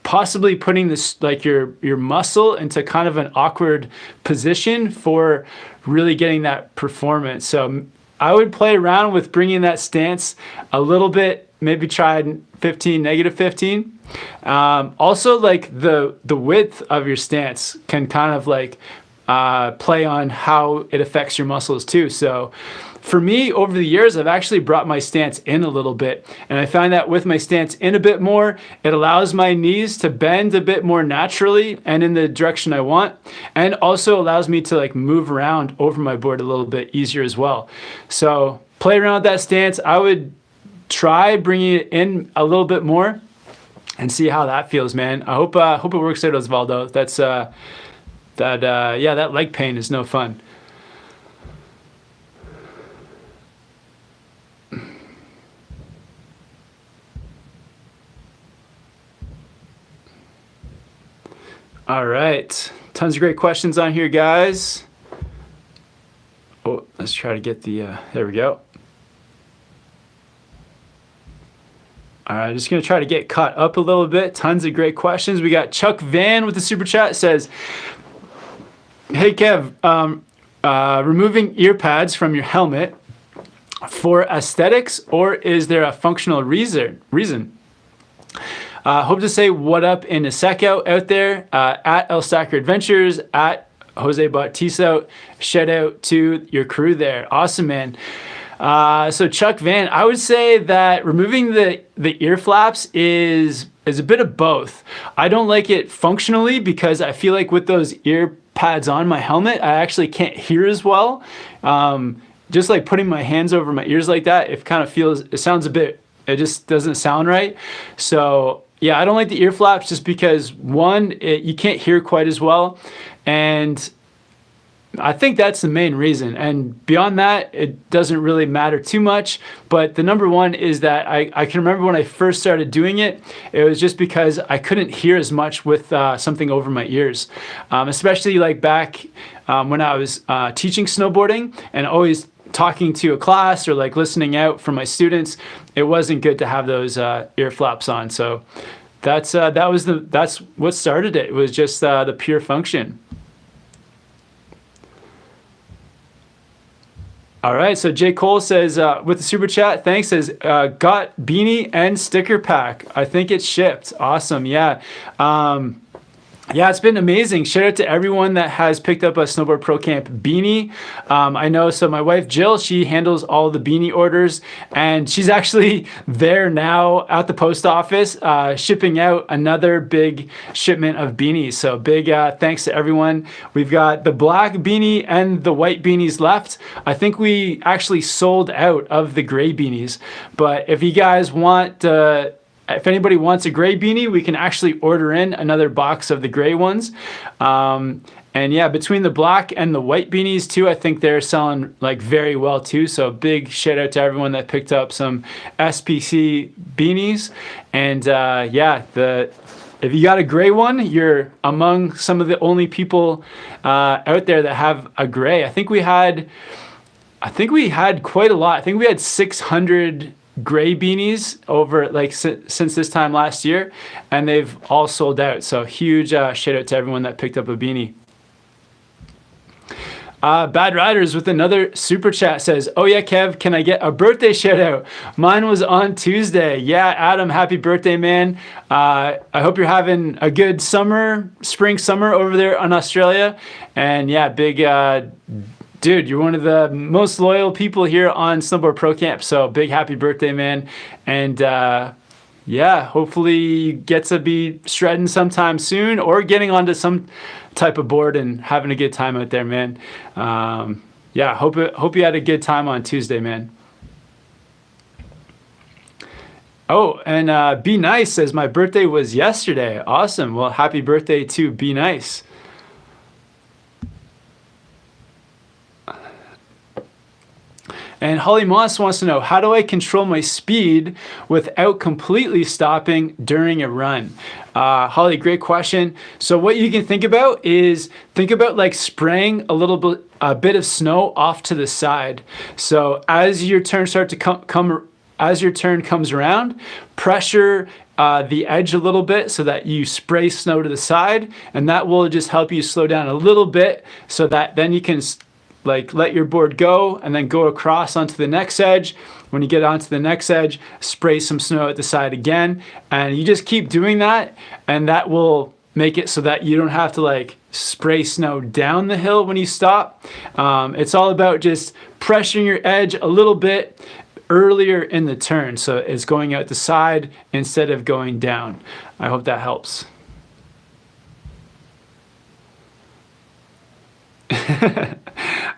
possibly putting this like your muscle into kind of an awkward position for really getting that performance. So I would play around with bringing that stance a little bit, maybe try -15. Also, like the width of your stance can kind of like play on how it affects your muscles too. So for me, over the years, I've actually brought my stance in a little bit. And I find that with my stance in a bit more, it allows my knees to bend a bit more naturally and in the direction I want. And also allows me to like move around over my board a little bit easier as well. So play around with that stance. I would try bringing it in a little bit more and see how that feels, man. I hope it works out, Osvaldo. That's that leg pain is no fun. All right, tons of great questions on here, guys. Oh, let's try to get the, there we go. All right, just gonna try to get caught up a little bit. Tons of great questions. We got Chuck Van with the super chat, says, hey Kev, removing ear pads from your helmet for aesthetics, or is there a functional reason? Hope to say what up in a sec out there, at El Stacker Adventures, at Jose Bautizo. Shout out to your crew there. Awesome, man. So Chuck Van, I would say that removing the ear flaps is a bit of both. I don't like it functionally because I feel like with those ear pads on my helmet, I actually can't hear as well. Just like putting my hands over my ears like that, it sounds a bit, it just doesn't sound right. So yeah, I don't like the ear flaps just because one, you can't hear quite as well. And I think that's the main reason. And beyond that, it doesn't really matter too much. But the number one is that I can remember when I first started doing it, it was just because I couldn't hear as much with something over my ears. Especially like back when I was teaching snowboarding and always talking to a class or like listening out for my students, it wasn't good to have those ear flaps on. So that's what started it. It was just the pure function. All right, so J. Cole says, with the super chat, thanks, says, got beanie and sticker pack. I think it's shipped. Awesome, yeah. Yeah, it's been amazing. Shout out to everyone that has picked up a Snowboard Pro Camp beanie. I know, so my wife Jill, she handles all the beanie orders, and she's actually there now at the post office shipping out another big shipment of beanies. So big thanks to everyone. We've got the black beanie and the white beanies left. I think we actually sold out of the gray beanies, but if you guys want if anybody wants a gray beanie, we can actually order in another box of the gray ones. And yeah, between the black and the white beanies too, I think they're selling like very well too. So big shout out to everyone that picked up some SPC beanies. And yeah, if you got a gray one, you're among some of the only people out there that have a gray. I think we had quite a lot. I think we had 600 gray beanies over like since this time last year, and they've all sold out. So huge shout out to everyone that picked up a beanie. Bad Riders with another super chat says, oh yeah, Kev, can I get a birthday shout out? Mine was on Tuesday. Yeah, Adam, happy birthday, man. I hope you're having a good spring summer over there in Australia. And yeah, big dude, you're one of the most loyal people here on Snowboard Pro Camp. So big happy birthday, man. And yeah, hopefully you get to be shredding sometime soon or getting onto some type of board and having a good time out there, man. Yeah, hope you had a good time on Tuesday, man. Oh, and Be Nice says my birthday was yesterday. Awesome. Well, happy birthday to Be Nice. And Holly Moss wants to know, how do I control my speed without completely stopping during a run? Holly, great question. So what you can think about like spraying a bit of snow off to the side. So as your turn comes around, pressure the edge a little bit so that you spray snow to the side, and that will just help you slow down a little bit so that then you can like let your board go and then go across onto the next edge. When you get onto the next edge, spray some snow at the side again, and you just keep doing that, and that will make it so that you don't have to like spray snow down the hill when you stop. It's all about just pressuring your edge a little bit earlier in the turn, so it's going out the side instead of going down. I hope that helps.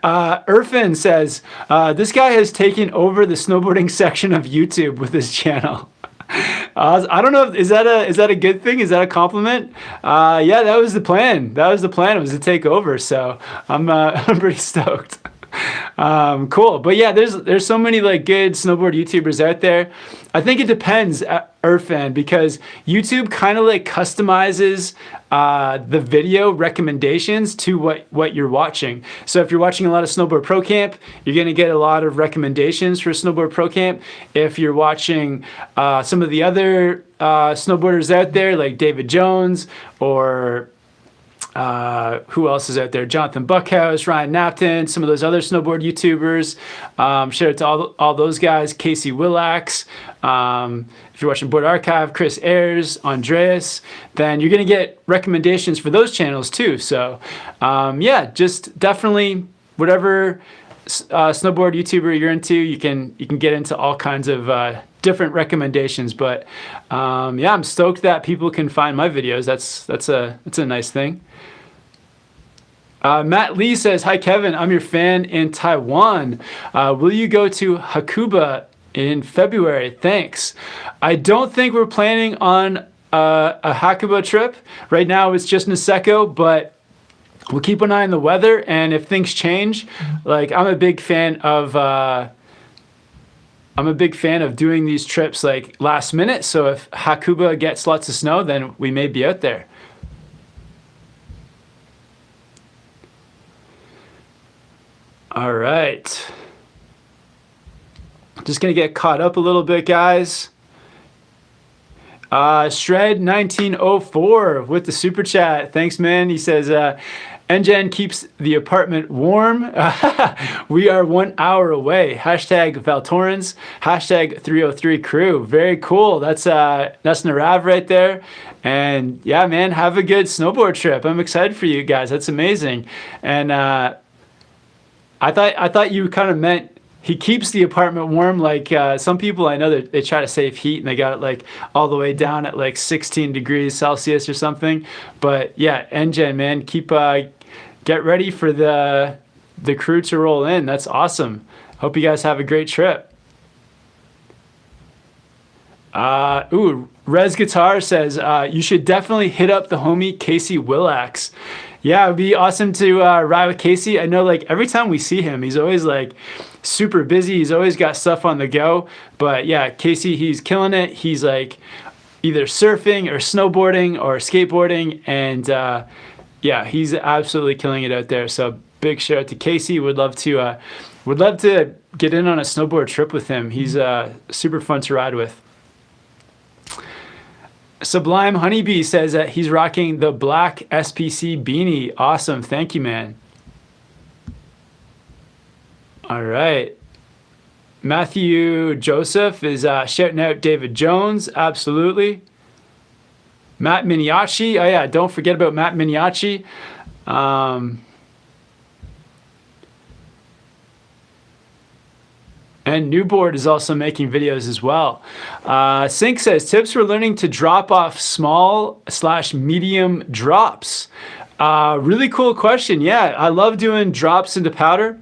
Irfan says, this guy has taken over the snowboarding section of YouTube with his channel. I don't know, is that a good thing? Is that a compliment? Yeah, that was the plan. That was the plan, it was to take over. So I'm pretty stoked. Cool. But yeah, there's so many like good snowboard YouTubers out there. I think it depends, Irfan, because YouTube kind of like customizes the video recommendations to what you're watching. So if you're watching a lot of Snowboard Pro Camp, you're going to get a lot of recommendations for Snowboard Pro Camp. If you're watching some of the other snowboarders out there like David Jones or who else is out there? Jonathan Buckhouse, Ryan Napton, some of those other snowboard YouTubers. Shout out to all those guys, Casey Willax. If you're watching Board Archive, Chris Ayers, Andreas, then you're going to get recommendations for those channels too. So yeah, just definitely whatever snowboard YouTuber you're into, you can get into all kinds of different recommendations. But yeah, I'm stoked that people can find my videos. That's a nice thing. Matt Lee says, hi Kevin, I'm your fan in Taiwan. Will you go to Hakuba in February? Thanks. I don't think we're planning on a Hakuba trip. Right now it's just Niseko, but we'll keep an eye on the weather, and if things change, like I'm a big fan of doing these trips like last minute. So if Hakuba gets lots of snow, then we may be out there. All right. Just gonna get caught up a little bit, guys. Shred 1904 with the super chat. Thanks, man. He says, NGen keeps the apartment warm. We are 1 hour away. Hashtag Valtorrens. Hashtag 303 crew. Very cool. That's Narav right there. And yeah, man, have a good snowboard trip. I'm excited for you guys. That's amazing. And I thought you kind of meant he keeps the apartment warm. Like some people I know that they try to save heat and they got it like all the way down at like 16 degrees Celsius or something. But yeah, NGen, man, keep get ready for the crew to roll in. That's awesome. Hope you guys have a great trip. Rez Guitar says you should definitely hit up the homie Casey Willax. Yeah, it'd be awesome to ride with Casey. I know like every time we see him, he's always like super busy. He's always got stuff on the go. But yeah, Casey, he's killing it. He's like either surfing or snowboarding or skateboarding. And yeah, he's absolutely killing it out there. So big shout out to Casey. Would love to get in on a snowboard trip with him. He's super fun to ride with. Sublime Honeybee says that he's rocking the black SPC beanie. Awesome. Thank you, man. All right. Matthew Joseph is shouting out David Jones. Absolutely. Matt Miniachi. Oh, yeah. Don't forget about Matt Miniachi. And Newboard is also making videos as well. Sink says, tips for learning to drop off small/medium drops. Really cool question. Yeah, I love doing drops into powder.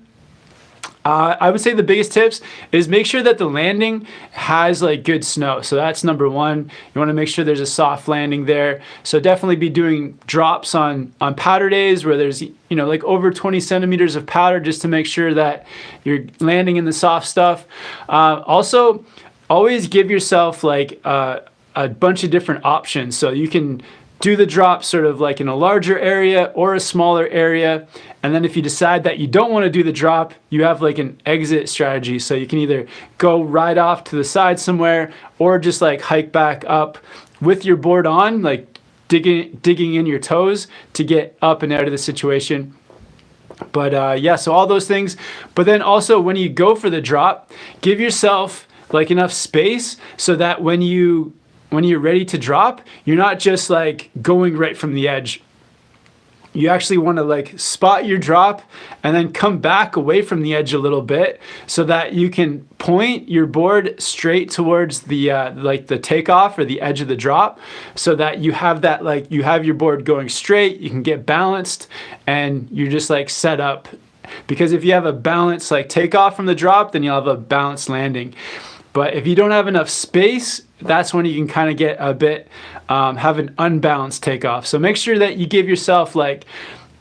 I would say the biggest tips is make sure that the landing has like good snow. So that's number one. You want to make sure there's a soft landing there. So definitely be doing drops on powder days where there's, you know, like over 20 centimeters of powder, just to make sure that you're landing in the soft stuff. Also, always give yourself like a bunch of different options. So you can do the drop sort of like in a larger area or a smaller area. And then if you decide that you don't want to do the drop, you have like an exit strategy. So you can either go right off to the side somewhere or just like hike back up with your board on, like digging in your toes to get up and out of the situation. But yeah, so all those things. But then also when you go for the drop, give yourself like enough space so that when you're ready to drop, you're not just like going right from the edge. You actually want to like spot your drop and then come back away from the edge a little bit so that you can point your board straight towards the like the takeoff or the edge of the drop, so that you have that, like you have your board going straight, you can get balanced, and you're just like set up. Because if you have a balanced like takeoff from the drop, then you'll have a balanced landing. But if you don't have enough space, that's when you can kind of get a bit, have an unbalanced takeoff. So make sure that you give yourself like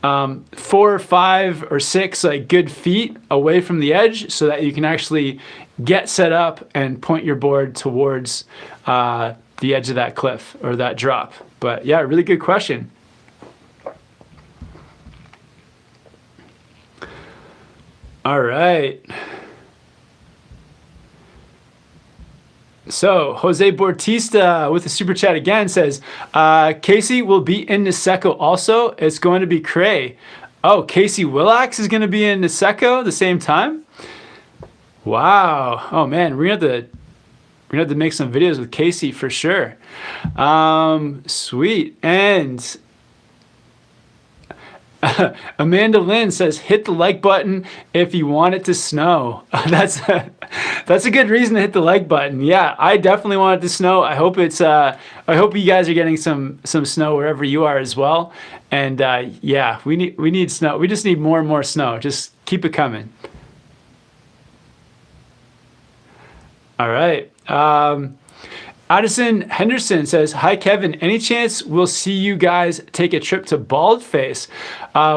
4 or 5 or 6 like good feet away from the edge so that you can actually get set up and point your board towards the edge of that cliff or that drop. But yeah, really good question. All right. So Jose Bautista with the super chat again says, Casey will be in Niseko also. It's going to be cray. Oh, Casey Willax is going to be in Niseko the same time? Wow. Oh man, we're gonna have to make some videos with Casey for sure. Sweet. And Amanda Lynn says, hit the like button if you want it to snow. That's a good reason to hit the like button. Yeah, I definitely want it to snow. I hope I hope you guys are getting some snow wherever you are as well. And yeah, we need snow. We just need more and more snow. Just keep it coming. All right. Addison Henderson says, hi, Kevin. Any chance we'll see you guys take a trip to Baldface?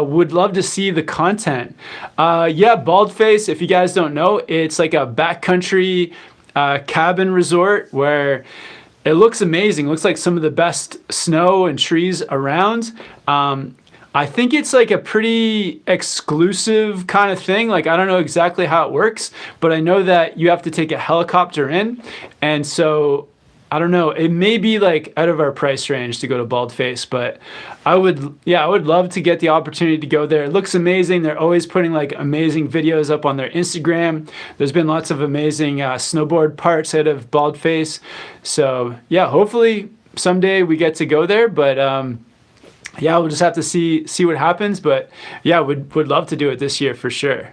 Would love to see the content. Yeah, Baldface, if you guys don't know, it's like a backcountry cabin resort where it looks amazing. It looks like some of the best snow and trees around. I think it's like a pretty exclusive kind of thing. Like, I don't know exactly how it works, but I know that you have to take a helicopter in. And so I don't know, it may be like out of our price range to go to Baldface, but I would love to get the opportunity to go there. It looks amazing. They're always putting like amazing videos up on their Instagram. There's been lots of amazing snowboard parts out of Baldface. So yeah, hopefully someday we get to go there, but yeah, we'll just have to see what happens. But yeah, would love to do it this year for sure.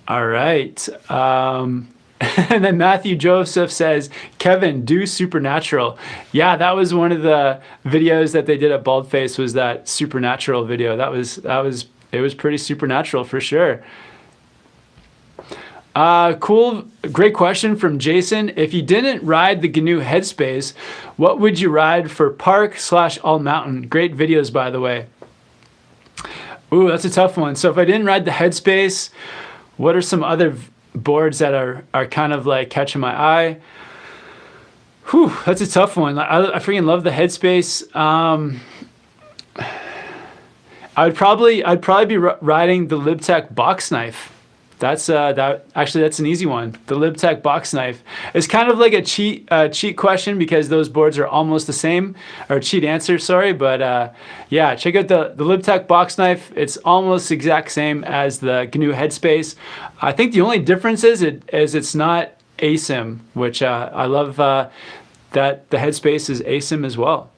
All right. And then Matthew Joseph says, Kevin, do Supernatural. Yeah, that was one of the videos that they did at Baldface, was that Supernatural video. It was pretty supernatural for sure. Cool, great question from Jason. If you didn't ride the GNU Headspace, what would you ride for park/all mountain? Great videos, by the way. Ooh, that's a tough one. So if I didn't ride the Headspace, what are some other boards that are kind of like catching my eye? Whew, that's a tough one. I freaking love the Headspace. I'd probably be riding the Libtech box knife. That's an easy one. The Libtech box knife. It's kind of like a cheat question because those boards are almost the same, or cheat answer, sorry. But yeah, check out the Libtech box knife. It's almost the exact same as the GNU Headspace. I think the only difference is it's not ASIM, which I love that the Headspace is ASIM as well.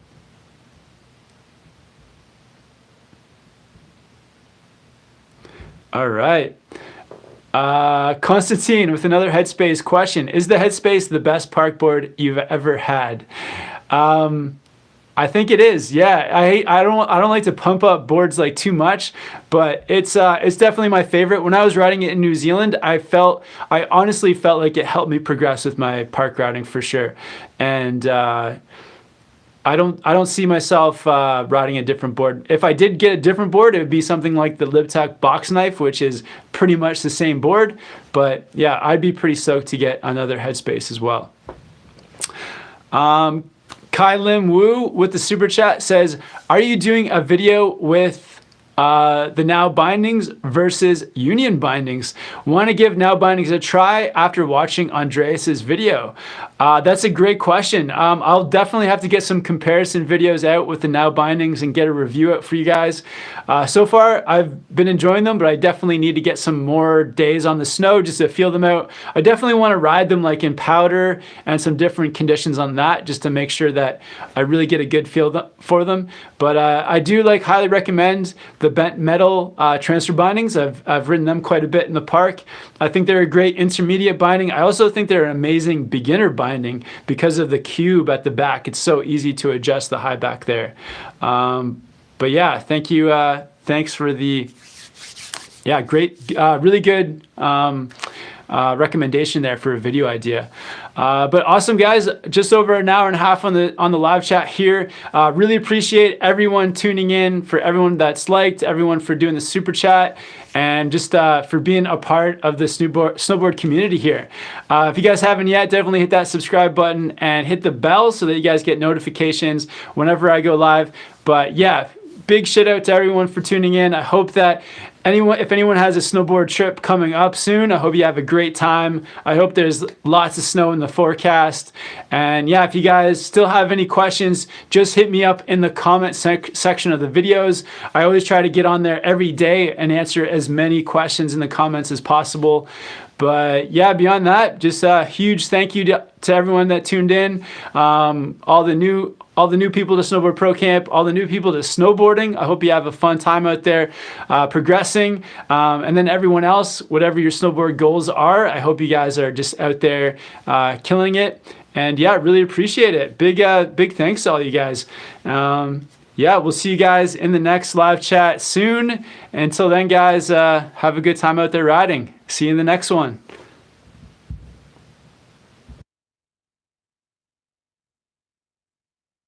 All right. Constantine with another Headspace question. Is the Headspace the best park board you've ever had? I think it is. Yeah, I don't like to pump up boards like too much, but it's definitely my favorite. When I was riding it in New Zealand, I honestly felt like it helped me progress with my park routing for sure. And I don't see myself riding a different board. If I did get a different board, it would be something like the Libtech box knife, which is pretty much the same board. But yeah, I'd be pretty stoked to get another Headspace as well. Kai Lim Wu with the super chat says, are you doing a video with the now bindings versus union bindings. Want to give now bindings a try after watching Andreas's video? That's a great question. I'll definitely have to get some comparison videos out with the now bindings and get a review out for you guys. So far, I've been enjoying them, but I definitely need to get some more days on the snow just to feel them out. I definitely want to ride them like in powder and some different conditions on that, just to make sure that I really get a good feel for them. But I do highly recommend the bent metal transfer bindings. I've ridden them quite a bit in the park. I think they're a great intermediate binding. I also think they're an amazing beginner binding because of the cube at the back. It's so easy to adjust the high back there. But yeah, thank you. Thanks for the great, really good recommendation there for a video idea. But awesome, guys. Just over an hour and a half on the live chat here. Really appreciate everyone tuning in, for everyone that's liked, everyone for doing the super chat, and just for being a part of the snowboard community here. If you guys haven't yet, definitely hit that subscribe button and hit the bell so that you guys get notifications whenever I go live. But yeah, big shout out to everyone for tuning in. I hope that if anyone has a snowboard trip coming up soon, I hope you have a great time. I hope there's lots of snow in the forecast. And yeah, if you guys still have any questions, just hit me up in the comment section of the videos. I always try to get on there every day and answer as many questions in the comments as possible. But yeah, beyond that, just a huge thank you to everyone that tuned in. All the new people to Snowboard Pro Camp, all the new people to snowboarding. I hope you have a fun time out there progressing. And then everyone else, whatever your snowboard goals are, I hope you guys are just out there killing it. And yeah, really appreciate it. Big thanks to all you guys. Yeah, we'll see you guys in the next live chat soon. Until then, guys, have a good time out there riding. See you in the next one.